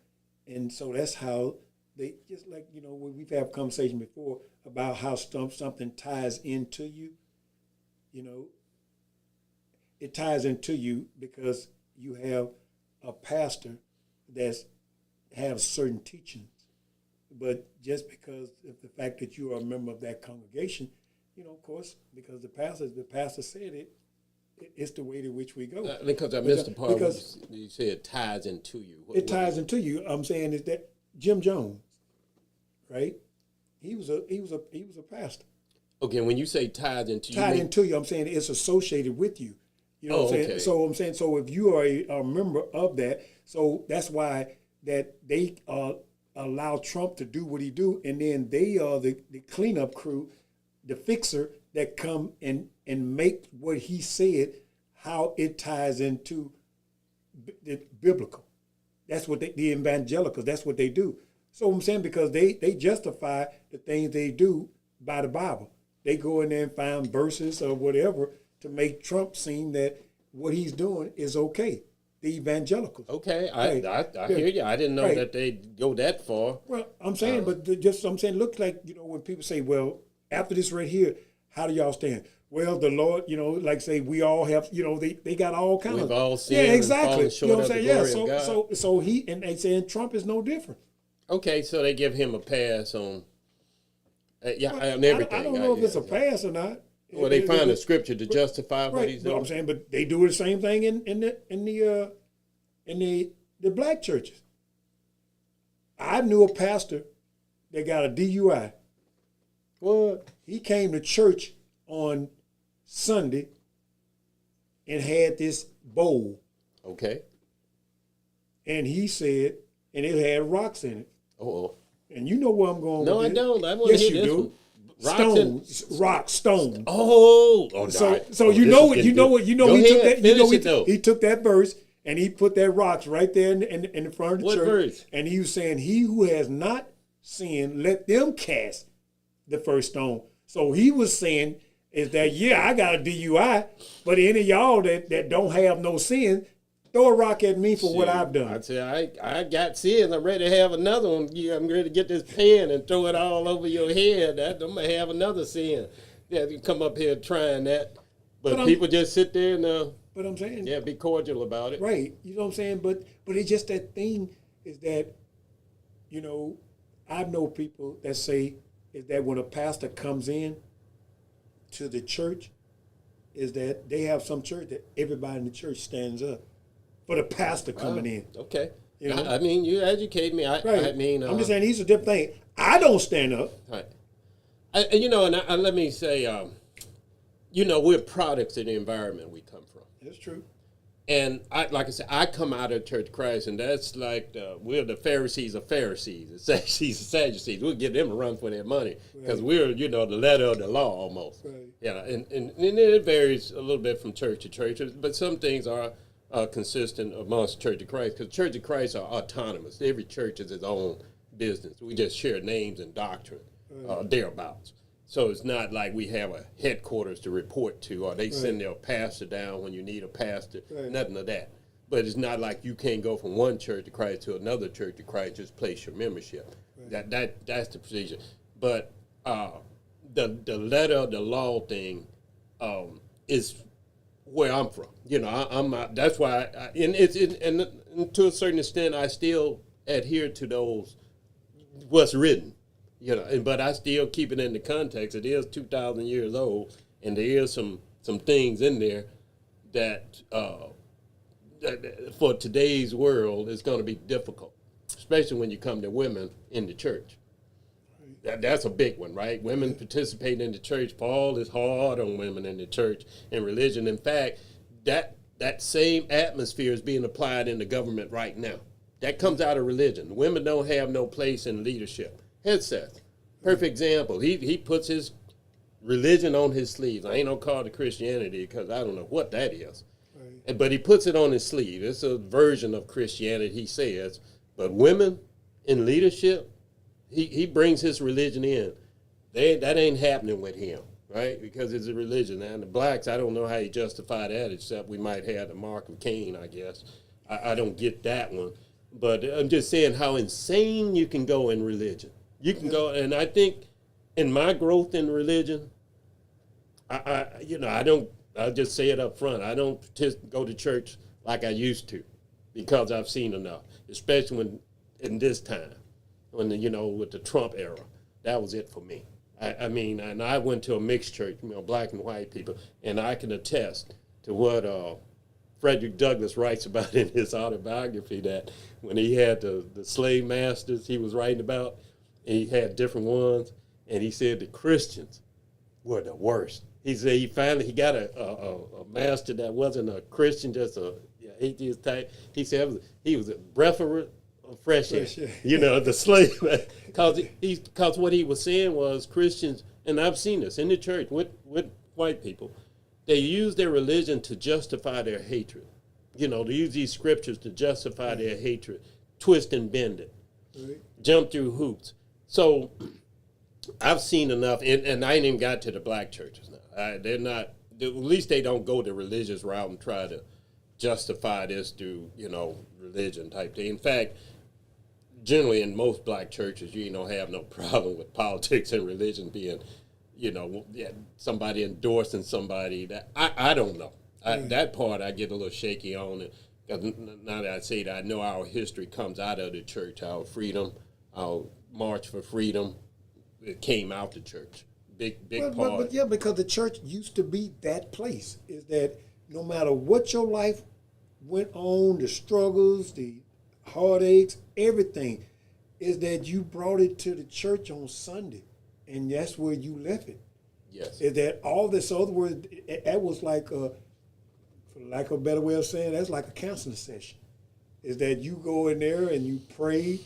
Speaker 3: and so that's how they just like when we've had a conversation before about how something ties into you. It ties into you because you have a pastor that's have certain teachings, but just because of the fact that you are a member of that congregation, of course, because the pastor said it. It's the way to which we go.
Speaker 1: Because I missed the part because you said it ties into you.
Speaker 3: It ties into you. I'm saying is that Jim Jones, right? He was a pastor.
Speaker 1: Okay, when you say ties into you,
Speaker 3: into you, I'm saying it's associated with you. You know what I'm saying?
Speaker 1: Okay.
Speaker 3: So I'm saying, so if you are a member of that, so that's why that they allow Trump to do what he do, and then they are the cleanup crew, the fixer that come and make what he said, how it ties into the biblical. That's what the evangelicals, that's what they do. So I'm saying, because they justify the things they do by the Bible. They go in there and find verses or whatever to make Trump seem that what he's doing is okay. The evangelicals.
Speaker 1: Okay,
Speaker 3: Right.
Speaker 1: I hear you. I didn't know
Speaker 3: Right.
Speaker 1: that they'd go that far.
Speaker 3: Well, I'm saying, I'm saying, looks like, when people say, well, after this right here, how do y'all stand? Well, the Lord, like say we all have, they got all kinds
Speaker 1: We've
Speaker 3: of.
Speaker 1: all sinned
Speaker 3: Yeah,
Speaker 1: and
Speaker 3: exactly.
Speaker 1: fallen short
Speaker 3: You know what
Speaker 1: of
Speaker 3: I'm
Speaker 1: the
Speaker 3: saying? Yeah.
Speaker 1: glory of God.
Speaker 3: So he, and they saying Trump is no different.
Speaker 1: Okay, so they give him a pass on, on
Speaker 3: Well,
Speaker 1: everything.
Speaker 3: I don't know if it's a pass or not.
Speaker 1: Well, they find a scripture to justify what
Speaker 3: Right,
Speaker 1: he's
Speaker 3: but
Speaker 1: doing.
Speaker 3: I'm saying, but they do the same thing in the black churches. I knew a pastor that got a DUI.
Speaker 1: What?
Speaker 3: He came to church on Sunday and had this bowl,
Speaker 1: Okay.
Speaker 3: and he said, and it had rocks in it.
Speaker 1: Oh.
Speaker 3: And you know where I'm going
Speaker 1: No,
Speaker 3: with
Speaker 1: I
Speaker 3: this.
Speaker 1: don't. I want
Speaker 3: Yes,
Speaker 1: to hear
Speaker 3: you
Speaker 1: this
Speaker 3: do.
Speaker 1: one. Rocks
Speaker 3: Stones.
Speaker 1: Oh,
Speaker 3: So
Speaker 1: right.
Speaker 3: so
Speaker 1: Oh,
Speaker 3: you
Speaker 1: this
Speaker 3: know
Speaker 1: is
Speaker 3: what
Speaker 1: getting
Speaker 3: Go
Speaker 1: good.
Speaker 3: he
Speaker 1: ahead,
Speaker 3: took that
Speaker 1: finish it, though.
Speaker 3: he took that verse and he put that rocks right there in the front of the
Speaker 1: What
Speaker 3: church.
Speaker 1: verse?
Speaker 3: And he was saying, "He who has not sinned, let them cast the first stone." So he was saying is that, yeah, I got a DUI, but any of y'all that don't have no sin, throw a rock at me for what
Speaker 1: Shoot,
Speaker 3: I've done.
Speaker 1: I'd say I got sins. I'm ready to have another one. Yeah, I'm ready to get this pen and throw it all over your head. I'm gonna have another sin. Yeah, you come up here trying that, but
Speaker 3: But
Speaker 1: people just sit there and
Speaker 3: But I'm saying,
Speaker 1: be cordial about it.
Speaker 3: right, you know what I'm saying? But it's just that thing is that, I know people that say is that when a pastor comes in to the church, is that they have some church that everybody in the church stands up for the pastor coming in.
Speaker 1: Okay.
Speaker 3: You know?
Speaker 1: I mean, you educate me.
Speaker 3: Right.
Speaker 1: I mean,
Speaker 3: I'm just saying these are different things. I don't stand up.
Speaker 1: Right. And let me say, we're products of the environment we come from.
Speaker 3: That's true.
Speaker 1: And like I said, I come out of Church of Christ, and that's like we're the Pharisees of Pharisees, the Sadducees of Sadducees. We'll give them a run for their money because we're, the letter of the law almost.
Speaker 3: Right.
Speaker 1: Yeah, and it varies a little bit from church to church, but some things are consistent amongst Church of Christ because Church of Christ are autonomous. Every church is its own business. We just share names and doctrine thereabouts. So it's not like we have a headquarters to report to, or they send their pastor down when you need a pastor.
Speaker 3: Right.
Speaker 1: Nothing of that. But it's not like you can't go from one church of Christ to another church of Christ, just place your membership. Right. That's the procedure. But the letter of the law thing is where I'm from. I'm not, that's why, and to a certain extent, I still adhere to those what's written. But I still keep it in the context. It is 2,000 years old, and there is some things in there that for today's world is going to be difficult, especially when you come to women in the church. That's a big one, right? Women participating in the church. Paul is hard on women in the church and religion. In fact, that same atmosphere is being applied in the government right now. That comes out of religion. Women don't have no place in leadership. Hedseth, perfect example. He puts his religion on his sleeves. I ain't gonna call it Christianity because I don't know what that is. Right. But he puts it on his sleeve. It's a version of Christianity, he says. But women in leadership, he brings his religion in. That ain't happening with him, right? Because it's a religion. And the blacks, I don't know how you justify that, except we might have the mark of Cain, I guess. I don't get that one. But I'm just saying how insane you can go in religion. You can go, and I think in my growth in religion, I'll just say it up front. I don't go to church like I used to because I've seen enough, especially in this time, with the Trump era. That was it for me. And I went to a mixed church, black and white people, and I can attest to what Frederick Douglass writes about in his autobiography, that when he had the slave masters he was writing about, and he had different ones, and he said the Christians were the worst. He said he got a master that wasn't a Christian, just a atheist type. He said he was a breathless fresh air.
Speaker 3: Fresh air.
Speaker 1: You know, the slave, because what he was saying was Christians, and I've seen this in the church with white people, they use their religion to justify their hatred. You know, they use these scriptures to justify their hatred, twist and bend it,
Speaker 3: Right.
Speaker 1: jump through hoops. So I've seen enough, and I ain't even got to the black churches now. They're not, at least they don't go the religious route and try to justify this through, you know, religion type thing. In fact, generally in most black churches, you don't have no problem with politics and religion being, you know, somebody endorsing somebody. That I don't know. That part I get a little shaky on it. Now that I say that, I know our history comes out of the church, our freedom, our march for freedom, it came out the church. Big part.
Speaker 3: But yeah, because the church used to be that place. Is that no matter what your life went on, the struggles, the heartaches, everything, is that you brought it to the church on Sunday, and that's where you left it.
Speaker 1: Yes.
Speaker 3: Is that all this other word? That was like for lack of a better way of saying, that's like a counseling session. Is that you go in there and you pray,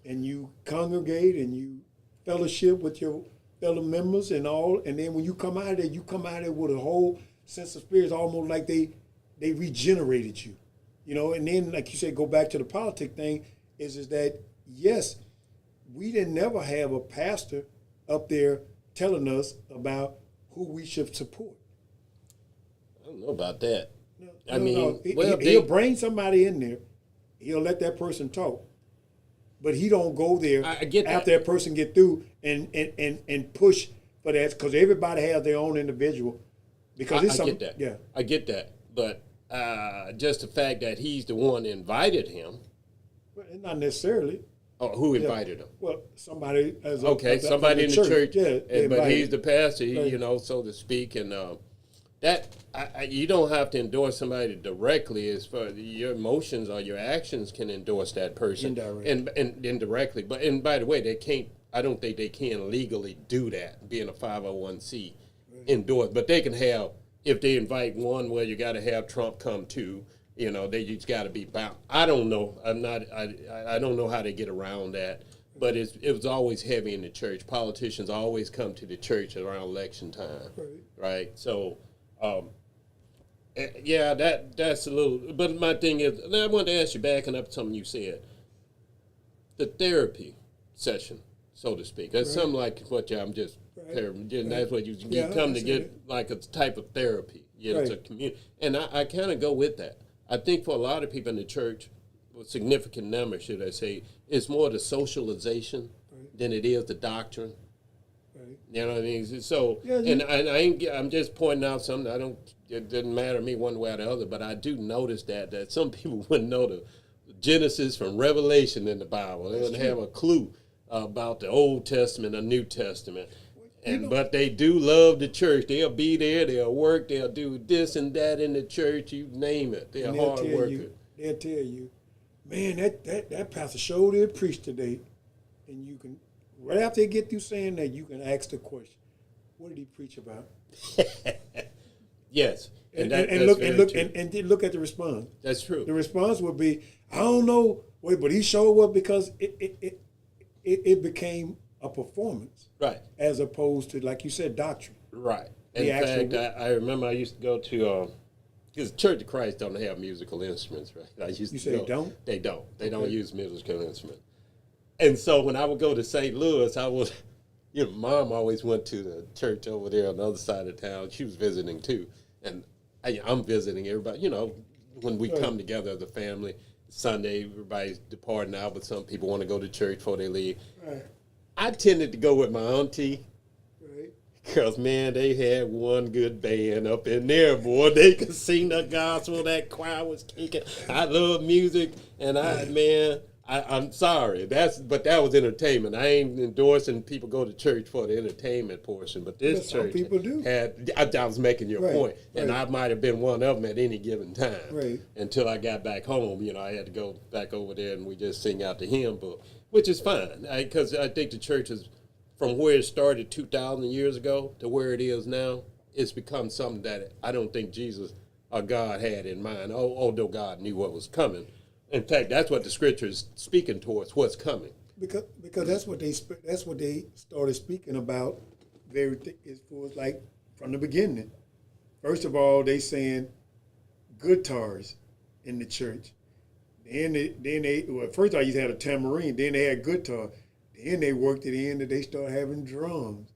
Speaker 3: and you congregate, and you fellowship with your fellow members and all, and then when you come out of there, you come out of there with a whole sense of spirit. It's almost like they regenerated you, you know. And then, like you said, go back to the politic thing. Is that yes, we didn't never have a pastor up there telling us about who we should support.
Speaker 1: I don't know about that.
Speaker 3: No. He'll bring somebody in there. He'll let that person talk, but he don't go there
Speaker 1: I get that.
Speaker 3: after that person get through and push for that, because everybody has their own individual. Because it's
Speaker 1: I get that.
Speaker 3: Yeah,
Speaker 1: I get that. But just the fact that he's the one that invited him.
Speaker 3: well, not necessarily.
Speaker 1: Oh, who invited him?
Speaker 3: Well, somebody as
Speaker 1: Somebody in the church.
Speaker 3: Yeah,
Speaker 1: But he's the pastor,
Speaker 3: Right.
Speaker 1: you know, so to speak. And that you don't have to endorse somebody directly. As far your emotions or your actions can endorse that person
Speaker 3: Indirectly.
Speaker 1: and indirectly. But and by the way, they can't. I don't think they can legally do that, being a 501c endorse. But they can have, if they invite one, well, you got to have Trump come too. You know, they just got to be bound. I don't know. I'm not. I don't know how they get around that. But it was always heavy in the church. Politicians always come to the church around election time, right? So, yeah, that's a little. But my thing is, I wanted to ask you, backing up to something you said, the therapy session, so to speak. That's something like what I'm just. That's what you come to get, like a type of therapy. Yeah, it's a community, and I kind of go with that. I think for a lot of people in the church, a significant number, should I say, it's more the socialization than it is the doctrine.
Speaker 3: Right.
Speaker 1: You know what I mean? So,
Speaker 3: Yeah,
Speaker 1: and I'm just pointing out something. It doesn't matter to me one way or the other, but I do notice that some people wouldn't know the Genesis from Revelation in the Bible. They wouldn't have a clue about the Old Testament or New Testament. But they do love the church. They'll be there. They'll work. They'll do this and that in the church. You name it. They're hard workers.
Speaker 3: They'll tell you, man, that pastor sure did preach today. And you can, right after they get through saying that, you can ask the question, what did he preach about?
Speaker 1: Yes.
Speaker 3: And look at the response.
Speaker 1: That's true.
Speaker 3: The response would be, I don't know, but he showed up because it became a performance,
Speaker 1: right?
Speaker 3: As opposed to, like you said, doctrine,
Speaker 1: right? In fact, I remember I used to go to because Church of Christ don't have musical instruments, right? They don't use musical instruments, and so when I would go to St. Louis, I would, Mom always went to the church over there on the other side of town. She was visiting too, and I'm visiting everybody. When we come together as a family, Sunday, everybody's departing out, but some people want to go to church before they leave.
Speaker 3: Right.
Speaker 1: I tended to go with my auntie,
Speaker 3: right?
Speaker 1: Because, man, they had one good band up in there, boy. They could sing the gospel. That choir was kicking. I love music, and I'm sorry. But that was entertainment. I ain't endorsing people go to church for the entertainment portion, but this church
Speaker 3: people do.
Speaker 1: I was making your point, and I might have been one of them at any given time.
Speaker 3: Right.
Speaker 1: Until I got back home, I had to go back over there, and we just sing out the hymn book. Which is fine, because I think the church is, from where it started 2,000 years ago to where it is now, it's become something that I don't think Jesus or God had in mind, although God knew what was coming. In fact, that's what the scripture is speaking towards, what's coming.
Speaker 3: Because that's what they started speaking about. Very as far as like from the beginning. First of all, they saying guitars in the church. Well, first I used to have a tambourine. Then they had guitar. Then they worked it in that they started having drums,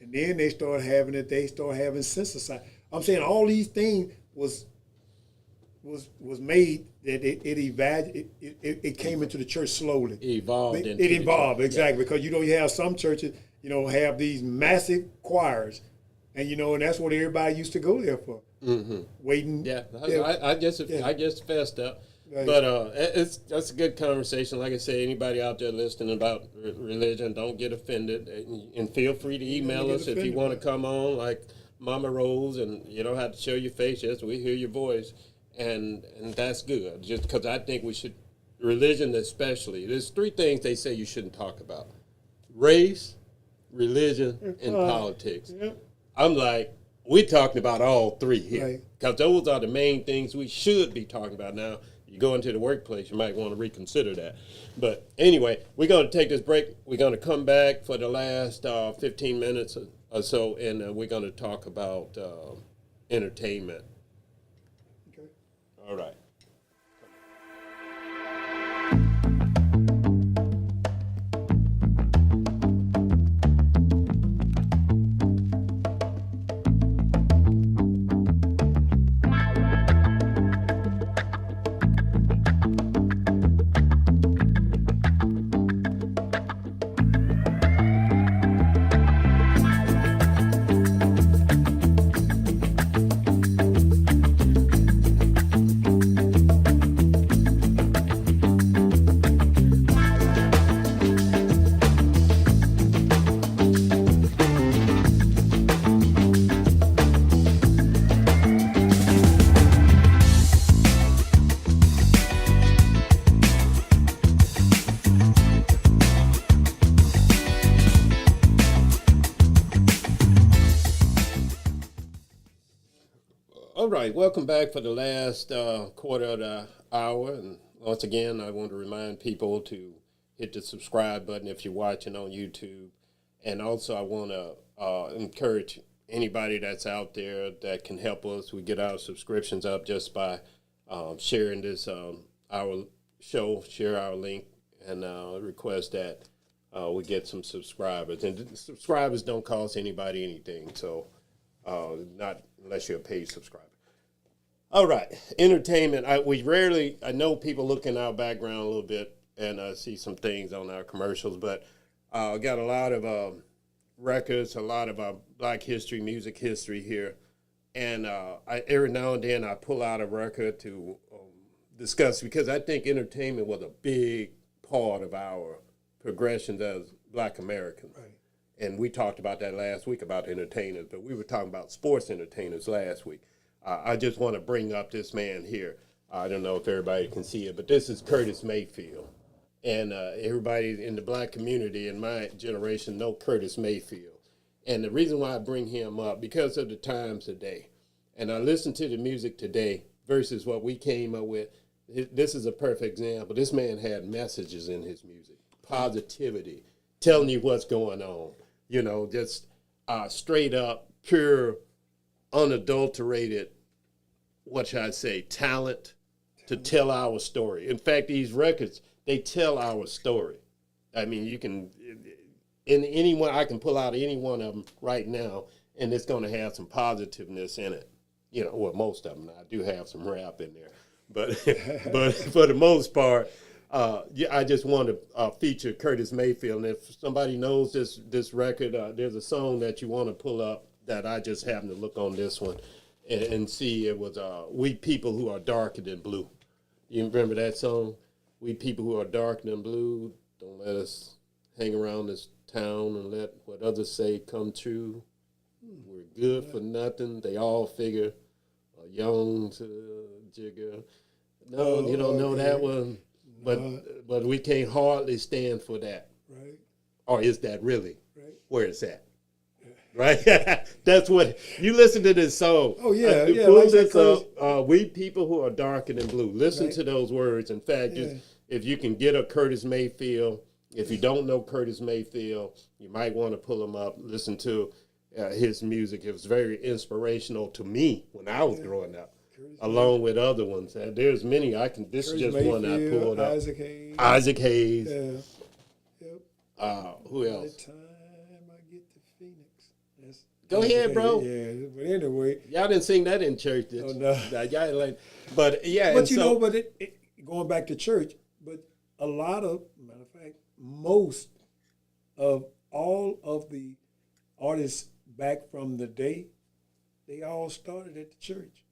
Speaker 3: and then they started having synthesizer. I'm saying all these things was made that it came into the church slowly.
Speaker 1: It evolved.
Speaker 3: It evolved exactly because you have some churches have these massive choirs, and and that's what everybody used to go there for.
Speaker 1: Mm-hmm.
Speaker 3: Waiting.
Speaker 1: Yeah, I just fessed up.
Speaker 3: Right.
Speaker 1: But that's a good conversation. Like I say, anybody out there listening about religion, don't get offended, and feel free to email us if you want to come on, like Mama Rose, and you don't have to show your face. Yes, we hear your voice, and that's good. Just because I think we should, religion especially. There's 3 things they say you shouldn't talk about: race, religion, and politics.
Speaker 3: Yep.
Speaker 1: I'm like, we're talking about all 3 here,
Speaker 3: Right.
Speaker 1: because those are the main things we should be talking about now. You go into the workplace, you might want to reconsider that. But anyway, we're going to take this break. We're going to come back for the last 15 minutes or so, and we're going to talk about entertainment.
Speaker 3: Okay.
Speaker 1: All right. All right, welcome back for the last quarter of the hour. And once again, I want to remind people to hit the subscribe button if you're watching on YouTube. And also, I want to encourage anybody that's out there that can help us. We get our subscriptions up just by sharing this, our show, share our link, and request that we get some subscribers. And subscribers don't cost anybody anything, so not unless you're a paid subscriber. All right, entertainment. I know people look in our background a little bit and see some things on our commercials, but got a lot of records, a lot of black history, music history here. And every now and then I pull out a record to discuss, because I think entertainment was a big part of our progression as black Americans.
Speaker 3: Right.
Speaker 1: And we talked about that last week about entertainers, but we were talking about sports entertainers last week. I just want to bring up this man here. I don't know if everybody can see it, but this is Curtis Mayfield. And everybody in the black community in my generation know Curtis Mayfield. And the reason why I bring him up, because of the times today. And I listen to the music today versus what we came up with. This is a perfect example. This man had messages in his music, positivity, telling you what's going on. Just straight up, pure, unadulterated, what should I say, talent to tell our story. In fact, these records, they tell our story. I mean, you can, I can pull out any one of them right now, and it's going to have some positiveness in it. Most of them. I do have some rap in there, but for the most part, I just want to feature Curtis Mayfield. And if somebody knows this record, there's a song that you want to pull up that I just happened to look on this one and see. It was We People Who Are Darker Than Blue. You remember that song? We people who are darker than blue, don't let us hang around this town and let what others say come true. We're good for nothing. They all figure young to jigger. No, you don't know that one. But we can't hardly stand for that.
Speaker 3: Right.
Speaker 1: Or is that really
Speaker 3: Right.
Speaker 1: where it's at? Right? That's what you listen to this song.
Speaker 3: Oh, yeah,
Speaker 1: To
Speaker 3: yeah,
Speaker 1: pull
Speaker 3: like
Speaker 1: this
Speaker 3: that
Speaker 1: up, we people who are darker than blue. Listen
Speaker 3: Right.
Speaker 1: to those words. In fact,
Speaker 3: Yeah.
Speaker 1: just, if you can get a Curtis Mayfield, if you don't know Curtis Mayfield, you might want to pull him up. Listen to his music. It was very inspirational to me when I was growing up, along with other ones. There's many I can. This
Speaker 3: Curtis
Speaker 1: is just one I
Speaker 3: Mayfield,
Speaker 1: pulled up.
Speaker 3: Isaac Hayes.
Speaker 1: Isaac Hayes.
Speaker 3: Yeah. Yep.
Speaker 1: Who
Speaker 3: By
Speaker 1: else?
Speaker 3: the time I get to Phoenix. That's
Speaker 1: Go
Speaker 3: Isaac
Speaker 1: ahead,
Speaker 3: Hayes.
Speaker 1: bro.
Speaker 3: Yeah, but anyway.
Speaker 1: Y'all didn't sing that in church, did you?
Speaker 3: Oh, no.
Speaker 1: Nah, y'all like, but yeah,
Speaker 3: But
Speaker 1: and
Speaker 3: you
Speaker 1: so,
Speaker 3: know, but going back to church, but a lot of, matter of fact, most of all of the artists back from the day, they all started at the church.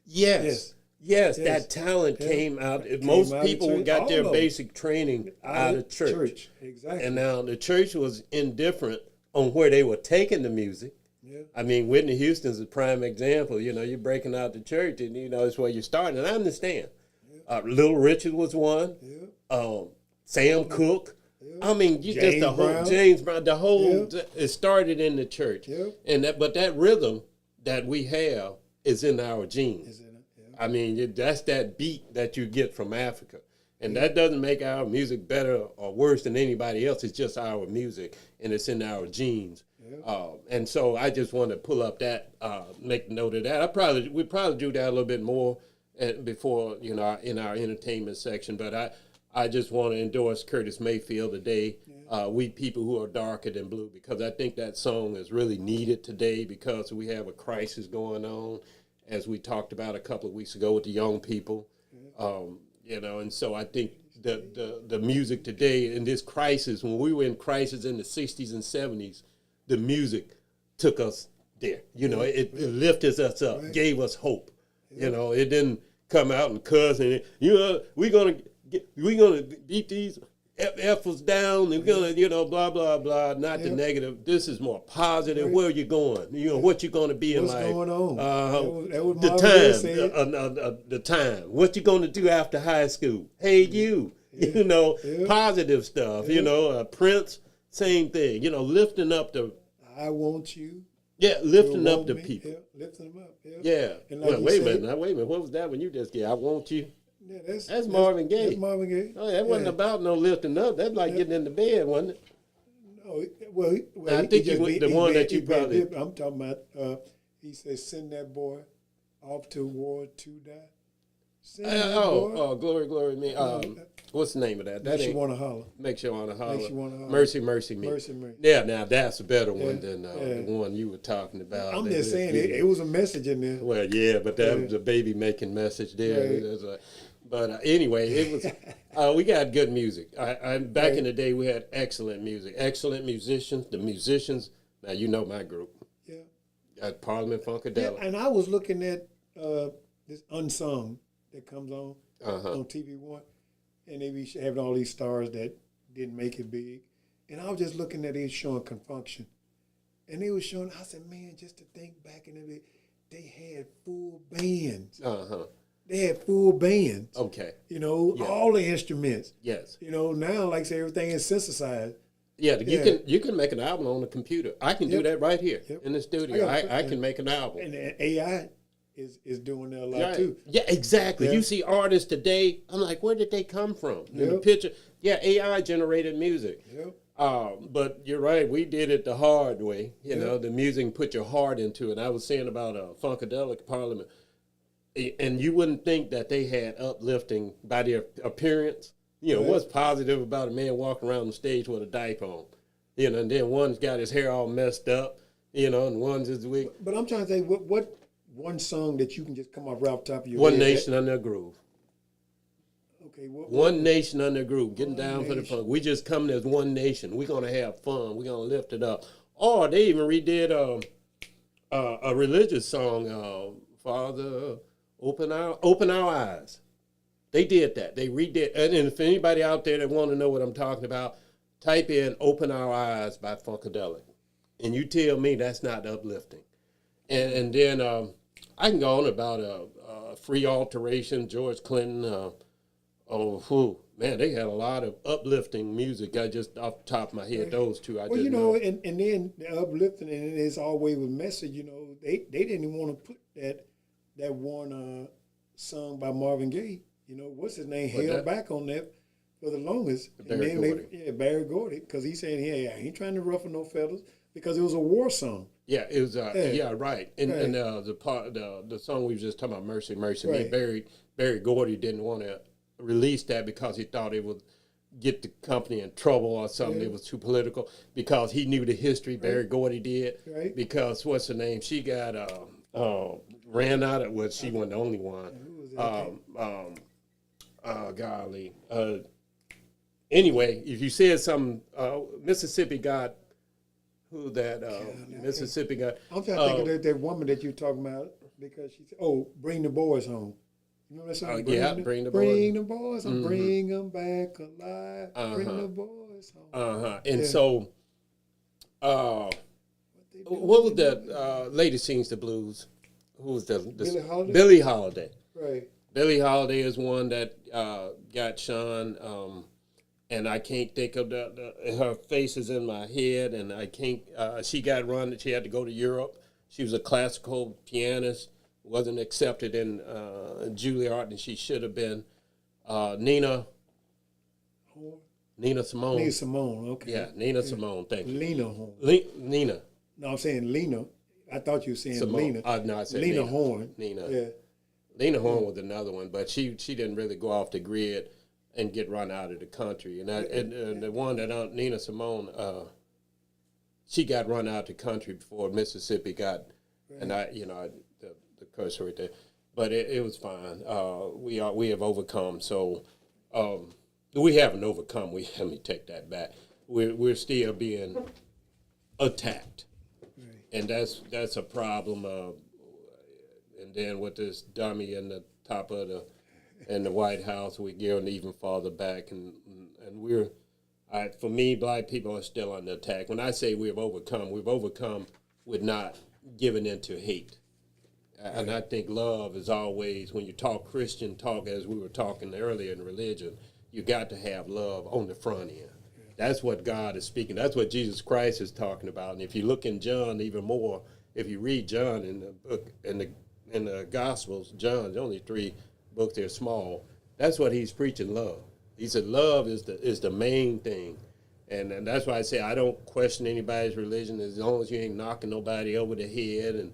Speaker 1: yes,
Speaker 3: Yes.
Speaker 1: that talent
Speaker 3: Yeah.
Speaker 1: came out.
Speaker 3: Came
Speaker 1: Most
Speaker 3: out of
Speaker 1: people
Speaker 3: church.
Speaker 1: got
Speaker 3: All
Speaker 1: their
Speaker 3: of them.
Speaker 1: basic training out of church.
Speaker 3: Exactly.
Speaker 1: And now the church was indifferent on where they were taking the music.
Speaker 3: Yeah.
Speaker 1: I mean, Whitney Houston's a prime example. You know, you're breaking out the church, and you know it's where you're starting. And I understand. Little Richard was one.
Speaker 3: Yeah.
Speaker 1: Sam Cooke. I mean, you just
Speaker 3: James
Speaker 1: the whole
Speaker 3: Brown.
Speaker 1: James Brown. The whole
Speaker 3: Yeah.
Speaker 1: it started in the church,
Speaker 3: Yeah.
Speaker 1: and that rhythm that we have is in our genes.
Speaker 3: Is it? Yeah.
Speaker 1: I mean, that's that beat that you get from Africa. And that doesn't make our music better or worse than anybody else. It's just our music, and it's in our genes. And so I just want to pull up that, make note of that. We probably do that a little bit more before, you know, in our entertainment section. But I just want to endorse Curtis Mayfield today. We people who are darker than blue, because I think that song is really needed today because we have a crisis going on, as we talked about a couple of weeks ago with the young people. You know, and so I think the music today in this crisis, when we were in crisis in the 60s and 70s, the music took us there. You know, it lifted us up, gave us hope. You know, it didn't come out and cuss and, you know, we're gonna beat these F's down and we're gonna, you know, blah blah blah. Not the negative. This is more positive. Where are you going? You know, what you gonna be in
Speaker 3: What's
Speaker 1: life?
Speaker 3: going on? That was
Speaker 1: The
Speaker 3: Marvin Gaye said.
Speaker 1: the time. What you gonna do after high school? Hey, you. You know, positive stuff. You know, Prince, same thing. You know, lifting up the.
Speaker 3: I want you.
Speaker 1: Lifting
Speaker 3: You
Speaker 1: up
Speaker 3: want
Speaker 1: the
Speaker 3: me.
Speaker 1: people.
Speaker 3: Yeah, lifting them up. Yeah.
Speaker 1: Yeah.
Speaker 3: And like
Speaker 1: Well,
Speaker 3: you
Speaker 1: wait a
Speaker 3: said-
Speaker 1: minute. Now, wait a minute. What was that when you just get? I want you.
Speaker 3: Yeah,
Speaker 1: That's Marvin Gaye.
Speaker 3: That's Marvin Gaye.
Speaker 1: Oh, that wasn't about no lifting up. That's like getting in the bed, wasn't it?
Speaker 3: No, well,
Speaker 1: I think you went the one that you probably.
Speaker 3: I'm talking about. He says, "Send that boy off to war to die." Send that boy.
Speaker 1: Glory me. What's the name of that? That
Speaker 3: Makes you
Speaker 1: ain't
Speaker 3: want to holler.
Speaker 1: Makes you want to holler.
Speaker 3: Makes you wanna holler.
Speaker 1: Mercy, mercy me.
Speaker 3: Mercy, mercy.
Speaker 1: Yeah, now that's a better one than
Speaker 3: yeah.
Speaker 1: the one you were talking about.
Speaker 3: I'm
Speaker 1: They
Speaker 3: just saying,
Speaker 1: did-
Speaker 3: it was a message in there.
Speaker 1: Well, yeah, but that was a baby making message there.
Speaker 3: Right.
Speaker 1: There's but anyway, it was. We got good music. Back in the day, we had excellent music, excellent musicians. The musicians. Now you know my group.
Speaker 3: Yeah.
Speaker 1: At Parliament
Speaker 3: Yeah,
Speaker 1: Funkadelic.
Speaker 3: and I was looking at this Unsung that comes on
Speaker 1: Uh-huh.
Speaker 3: on TV One, and they be having all these stars that didn't make it big, and I was just looking at it showing Confunction, and they was showing. I said, man, just to think back in the day, they had full bands.
Speaker 1: Uh-huh.
Speaker 3: They had full bands.
Speaker 1: Okay.
Speaker 3: You know,
Speaker 1: Yeah.
Speaker 3: all the instruments.
Speaker 1: Yes.
Speaker 3: You know, now like I say, everything is synthesized.
Speaker 1: Yeah,
Speaker 3: Yeah.
Speaker 1: you can make an album on the computer. I can do
Speaker 3: Yep.
Speaker 1: that right here
Speaker 3: Yep.
Speaker 1: in the studio.
Speaker 3: I got-
Speaker 1: I can make an album.
Speaker 3: And AI is doing that a lot
Speaker 1: Right.
Speaker 3: too.
Speaker 1: Yeah, exactly.
Speaker 3: Yeah.
Speaker 1: You see artists today, I'm like, where did they come from? In the
Speaker 3: Yep.
Speaker 1: picture, yeah, AI generated music.
Speaker 3: Yep.
Speaker 1: But you're right, we did it the hard way. You
Speaker 3: Yeah.
Speaker 1: know, the music put your heart into it. I was saying about Funkadelic Parliament, and you wouldn't think that they had uplifting by their appearance. You know,
Speaker 3: Right.
Speaker 1: what's positive about a man walking around the stage with a diaper on? You know, and then one's got his hair all messed up, you know, and one's his wig.
Speaker 3: But I'm trying to think, what one song that you can just come off right off the top of your
Speaker 1: One
Speaker 3: head?
Speaker 1: Nation Under a Groove.
Speaker 3: Okay.
Speaker 1: One Nation Under a Groove. Getting
Speaker 3: One
Speaker 1: down for the
Speaker 3: Nation.
Speaker 1: funk. We just coming as one nation. We're going to have fun. We're going to lift it up. Or they even redid a religious song, Father, open our eyes. They did that. They redid. And if anybody out there that want to know what I'm talking about, type in Open Our Eyes by Funkadelic. And you tell me that's not uplifting. And then I can go on about free alteration, George Clinton. Man, they had a lot of uplifting music. I just off the top of my head, those two I
Speaker 3: Well,
Speaker 1: didn't
Speaker 3: you know,
Speaker 1: know.
Speaker 3: and then the uplifting, and it's always with message. You know, they didn't even want to put that one song by Marvin Gaye. You know, what's his name?
Speaker 1: What,
Speaker 3: Held
Speaker 1: that?
Speaker 3: back on that for the longest.
Speaker 1: Barry Gordy.
Speaker 3: Barry Gordy, because he said, "Hey, I ain't trying to ruffle no feathers," because it was a war song.
Speaker 1: Yeah, it was. Yeah, right. And
Speaker 3: Right.
Speaker 1: and the song we were just talking about, Mercy, Mercy Me.
Speaker 3: Right.
Speaker 1: Barry Gordy didn't want to release that because he thought it would get the company in trouble or something.
Speaker 3: Yeah.
Speaker 1: It was too political because he knew the history. Barry Gordy did.
Speaker 3: Right.
Speaker 1: Because what's her name? She got ran out of. Well, she wasn't the only one.
Speaker 3: Who was that?
Speaker 1: Golly. Anyway, if you said something, Mississippi got who that Mississippi got.
Speaker 3: I'm trying to think of that woman that you're talking about because she said, "Oh, bring the boys home." You know that song?
Speaker 1: Yeah, Bring the Boys.
Speaker 3: Bring the boys home. Bring them back alive. Bring the boys home.
Speaker 1: And
Speaker 3: Yeah.
Speaker 1: so, what was that lady sings the blues? Who was the
Speaker 3: Billie Holiday?
Speaker 1: Billie Holiday.
Speaker 3: Right.
Speaker 1: Billie Holiday is one that got Sean, and I can't think of her face is in my head, and I can't. She got run. She had to go to Europe. She was a classical pianist, wasn't accepted in Juilliard, and she should have been. Nina Simone.
Speaker 3: Nina Simone. Okay.
Speaker 1: Yeah, Nina Simone. Thank you.
Speaker 3: Lena Horne.
Speaker 1: Nina
Speaker 3: No, I'm saying Lena. I thought you were saying
Speaker 1: Simone.
Speaker 3: Lena.
Speaker 1: No, I said
Speaker 3: Lena
Speaker 1: Nina.
Speaker 3: Horne.
Speaker 1: Nina.
Speaker 3: Yeah.
Speaker 1: Lena Horne was another one, but she didn't really go off the grid and get run out of the country. And the one that Nina Simone, she got run out of the country before Mississippi got, and the curse right there, but it was fine. We have overcome. So we haven't overcome. Let me take that back. We're still being attacked, and that's a problem. And then with this dummy in the top of in the White House, we're going even farther back, and for me, black people are still under attack. When I say we've overcome with not giving in to hate. And I think love is always, when you talk Christian talk, as we were talking earlier in religion, you got to have love on the front end. That's what God is speaking. That's what Jesus Christ is talking about. And if you look in John even more, if you read John in the book, in the Gospels, John's only 3 books, they're small. That's what he's preaching, love. He said love is the main thing. And that's why I say I don't question anybody's religion as long as you ain't knocking nobody over the head and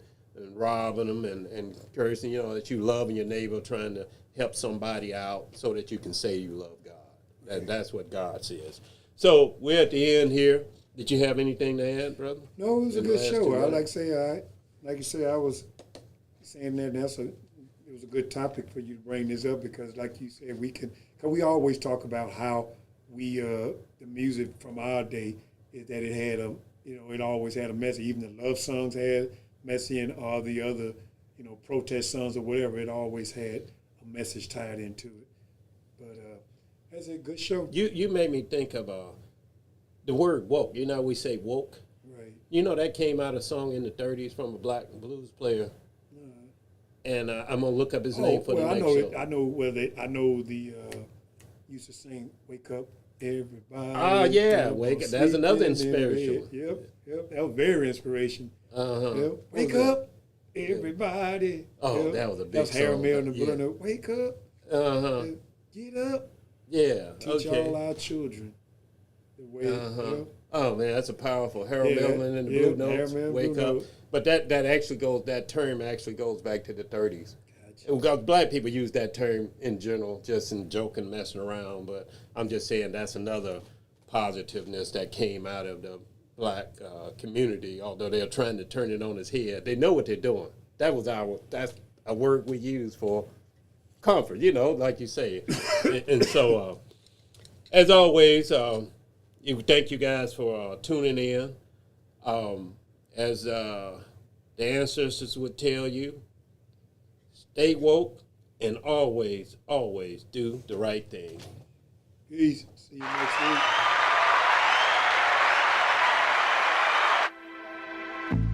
Speaker 1: robbing them and cursing, that you loving your neighbor, trying to help somebody out so that you can say you love God. And that's what God says. So we're at the end here. Did you have anything to add, brother?
Speaker 3: No, it was a
Speaker 1: In the
Speaker 3: good
Speaker 1: last
Speaker 3: show.
Speaker 1: 2
Speaker 3: I
Speaker 1: minutes?
Speaker 3: like to say, like you say, I was saying that it was a good topic for you to bring this up because, like you said, because we always talk about how the music from our day is that it had it always had a message. Even the love songs had message, and all the other, protest songs or whatever. It always had a message tied into it. But that's a good show.
Speaker 1: You made me think of the word woke. We say woke.
Speaker 3: Right.
Speaker 1: That came out of a song in the 30s from a black blues player. And I'm gonna look up his name for the next show.
Speaker 3: I know the used to sing "Wake Up, Everybody."
Speaker 1: Ah, yeah,
Speaker 3: Don't
Speaker 1: wake
Speaker 3: go
Speaker 1: up. That's another
Speaker 3: sleeping in
Speaker 1: inspirational.
Speaker 3: bed. Yep. That was very inspirational. Yep. Wake up, everybody.
Speaker 1: Oh,
Speaker 3: Yep.
Speaker 1: that was a big
Speaker 3: That was Harold
Speaker 1: song.
Speaker 3: Melvin
Speaker 1: Yeah.
Speaker 3: Burner. Wake up, get up.
Speaker 1: Yeah.
Speaker 3: Teach
Speaker 1: Okay.
Speaker 3: all our children the way. Yep.
Speaker 1: Oh man, that's a powerful Harold
Speaker 3: Yeah,
Speaker 1: Melvin and the
Speaker 3: yeah,
Speaker 1: Blue Notes.
Speaker 3: Harold Melvin,
Speaker 1: Wake
Speaker 3: Blue
Speaker 1: up.
Speaker 3: Note.
Speaker 1: But that term actually goes back to the 30s.
Speaker 3: Gotcha.
Speaker 1: Because black people use that term in general, just in joking, messing around. But I'm just saying that's another positiveness that came out of the black community. Although they're trying to turn it on its head, they know what they're doing. That's a word we use for comfort. Like you say. and so, as always, thank you guys for tuning in. As the ancestors would tell you, stay woke and always, always do the right thing.
Speaker 3: Peace. See you next week.